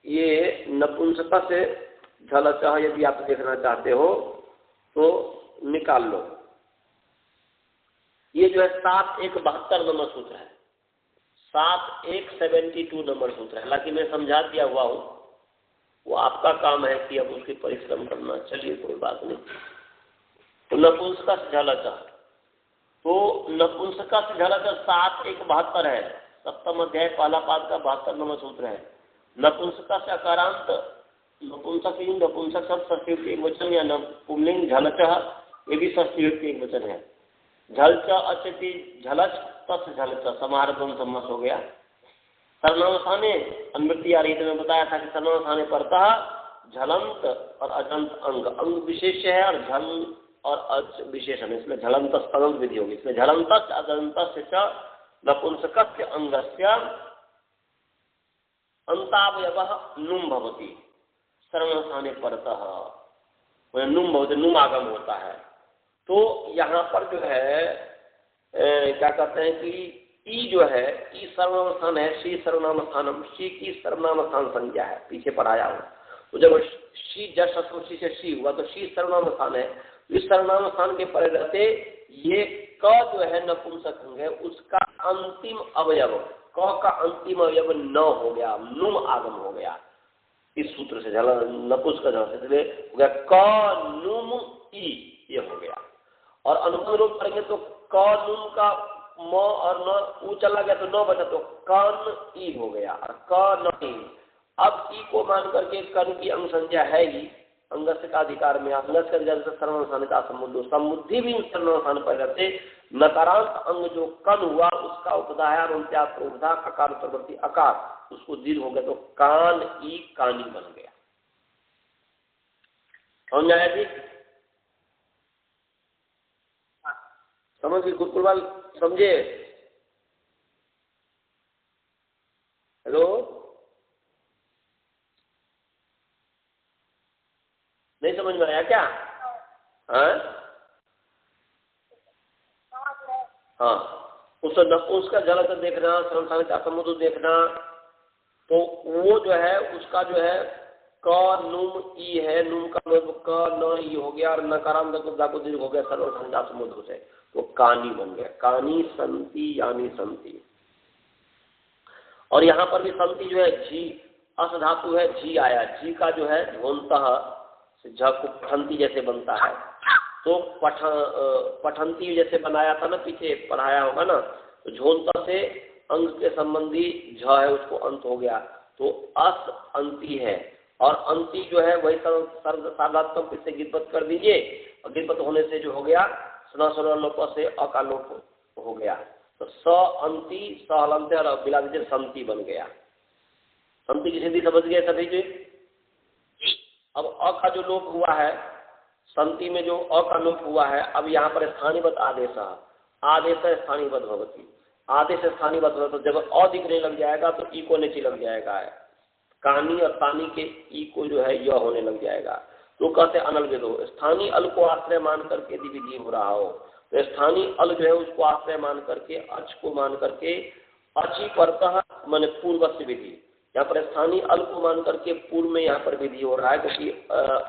ये नपुंसक से झलक है, यदि आप देखना चाहते हो तो निकाल लो। ये जो है 7172 नंबर सूत्र है, 7172 नंबर सूत्र है। हालांकि मैं समझा दिया हुआ हूँ, वो आपका काम है कि अब उसकी परिश्रम करना। चलिए कोई बात नहीं। तो नपुंसक से झलक, तो नपुंसक से झलक 7172 है, 7वां अध्याय पहला पाद का 72 नंबर सूत्र है। नपुंसक से अकारांत, नपुंसक नपुंसक सब षष्ठी एक वचन या पुल्लिंग झलच, ये भी षष्ठी एक वचन है। झलच अचति झलच तस् झलच, समाहार दोनों सम्मत हो गया। सर्वनाम स्थाने अनुवृत्ति आ रही थी, मैं बताया था कि सर्वनाम स्थाने परतः झलंत और अजंत अंग, अंग विशेष है और झल और अच विशेषण, इसमें झलंत स्तंभ विधि होगी। इसमें झलंत अजंत च नपुंसक अंगस्य अंतावयवः नुम भवति, सर्वनाम स्थाने परतः नुम भवति, नुम आगम होता है। तो यहाँ पर जो है क्या कहते हैं कि ई जो है, ई सर्वनाम स्थान है, शी सर्वनाम स्थानम, शी की सर्वनाम स्थान संज्ञा है, पीछे पढ़ाया हुआ। तो जब शी जशी से शी हुआ तो शी सर्वनाम स्थान है। इस सर्वनाम स्थान के परे रहते ये क जो है नपुंसक अंग है, उसका अंतिम अवयव, क का अंतिम अवयव न हो गया, नुम आगम हो गया इस सूत्र से, झल नपुंसक झल से, इसलिए हो गया क नुम ई, ये हो गया। और अनुबंध रूप करेंगे तो क नुम का म और न ऊ चला गया तो न बचा, तो कन ई हो गया, और क न ई। अब ई को मान करके कन की अंग संज्ञा है ही, अंगस्य का अधिकार में, अंगस्य का अधिकार से सर्वनाम का समुद्धि, समुद्धि भी सर्वनाम स्थान पर रहते। नकारांत अंग जो कन हुआ उसका उपधायार उपधा अकार प्रवृत्ति अकार, उसको दीर्घ हो गया तो कान ई कानी बन गया। समझ आया जी? समझ गए गुरुकुल, समझे? हेलो, नहीं समझ में आया क्या? हाँ, उसका झलक देखना, संसार का समुद्र देखना, तो वो जो है उसका जो है क नुम ई है, नुम का क न ई हो गया, और नकारांत को दीर्घ हो गया सर्वसंख्या समुद्र से, तो कानी बन गया। कानी संति यानी संति। और यहाँ पर भी संति जो है जी अस धातु है, जी आया, जी का जो है झोंतः झ को पठंती जैसे बनता है, तो पठंती जैसे बनाया था ना, पीछे पढ़ाया होगा ना, तो झोंतः से अंग के संबंधी झ है उसको अंत हो गया, तो अस अंति है। और अंति जो है वही सार्वधातुक से गिरबत कर दीजिए, और गिरबत होने से जो हो गया लोप से अकालोप हो गया, तो स अंति स हलंत और बिला दीजिए संति बन गया। संति की सिद्धि समझ गए सभी जी? अब अ का जो लोप हुआ है, संति में जो अ का लोप हुआ है, अब यहाँ पर स्थानीवत आदेश, आदेश स्थानीवत भवती, आदेश स्थानीवत भवती, तो जब अ दिखने लग जाएगा तो ई को नीचे लग जाएगा है, कानी और तानी के ई को जो है यह होने लग जाएगा। तो कहते अनल विदो, स्थानीय अल को आश्रय मान करके यदि विधि हो रहा हो, तो स्थानीय अल जो है उसको आश्रय मान करके, अच को मान करके, अची परतः माने पूर्व से विधि, यहाँ पर स्थानीय अल को मान करके पूर्व में यहाँ पर विधि हो रहा है, क्योंकि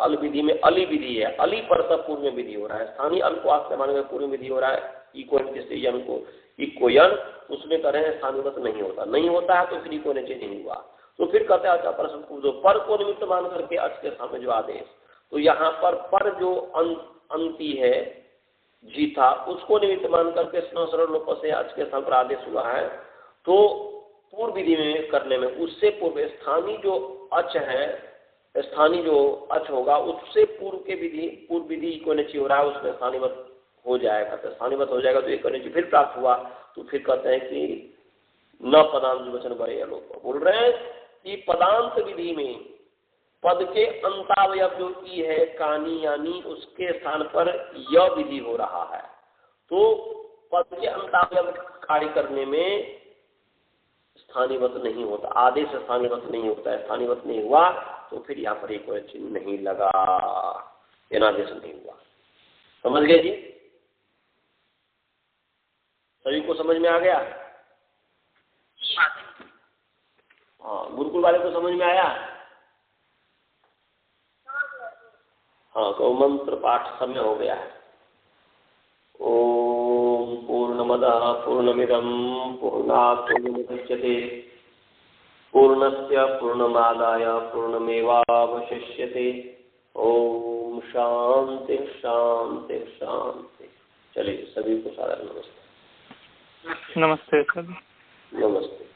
अल विधि में अली विधि है, अली परतः पूर्व में विधि हो रहा है। स्थानीय अल को आश्रय मान करके पूर्व में विधि हो रहा है, इको जैसे यन को इको यन, उसमें करें स्थानीय नहीं होता, नहीं होता है तो फिर इको नीचे नहीं हुआ, तो फिर कहते हैं पर को निमित्त मान करके अच के सामने जो आदेश, तो यहाँ पर जो अंति है जी था, उसको निमित्त मान करके सरल रूप से अच के स्थान पर आदेश हुआ है। तो पूर्व विधि में करने में उससे पूर्व स्थानीय जो अच है स्थानीय जो अच होगा उससे पूर्व विधि को निश्चय हो रहा है, उसमें स्थानीयवत हो जाएगा। तो स्थानीयवत हो जाएगा तो एक निश्चय फिर प्राप्त हुआ, तो फिर कहते हैं कि न पदांत वचन बड़े अलोप। बोल रहे हैं कि पदांत विधि में पद के अंतावयव जो ई है कानी यानी उसके स्थान पर य विधि हो रहा है, तो पद के अंतावयव कार्य करने में स्थानीयवत नहीं होता, आदेश स्थानीयवत नहीं होता है। स्थानीयवत नहीं हुआ तो फिर यहाँ पर एक चिन्ह नहीं लगा, एनादेश नहीं हुआ। समझ गए जी? सभी को समझ में आ गया? हाँ, गुरुकुल वाले को समझ में आया? हाँ, तो मंत्र पाठ समय हो गया है। ओम पूर्णमदः पूर्णमिदं पूर्णात् पूर्णमुदच्यते पूर्णस्य पूर्णमादाय पूर्णमेवावशिष्यते। ओम शांति शांति शांति। चलिए सभी को सादर नमस्ते। नमस्ते सर। नमस्ते।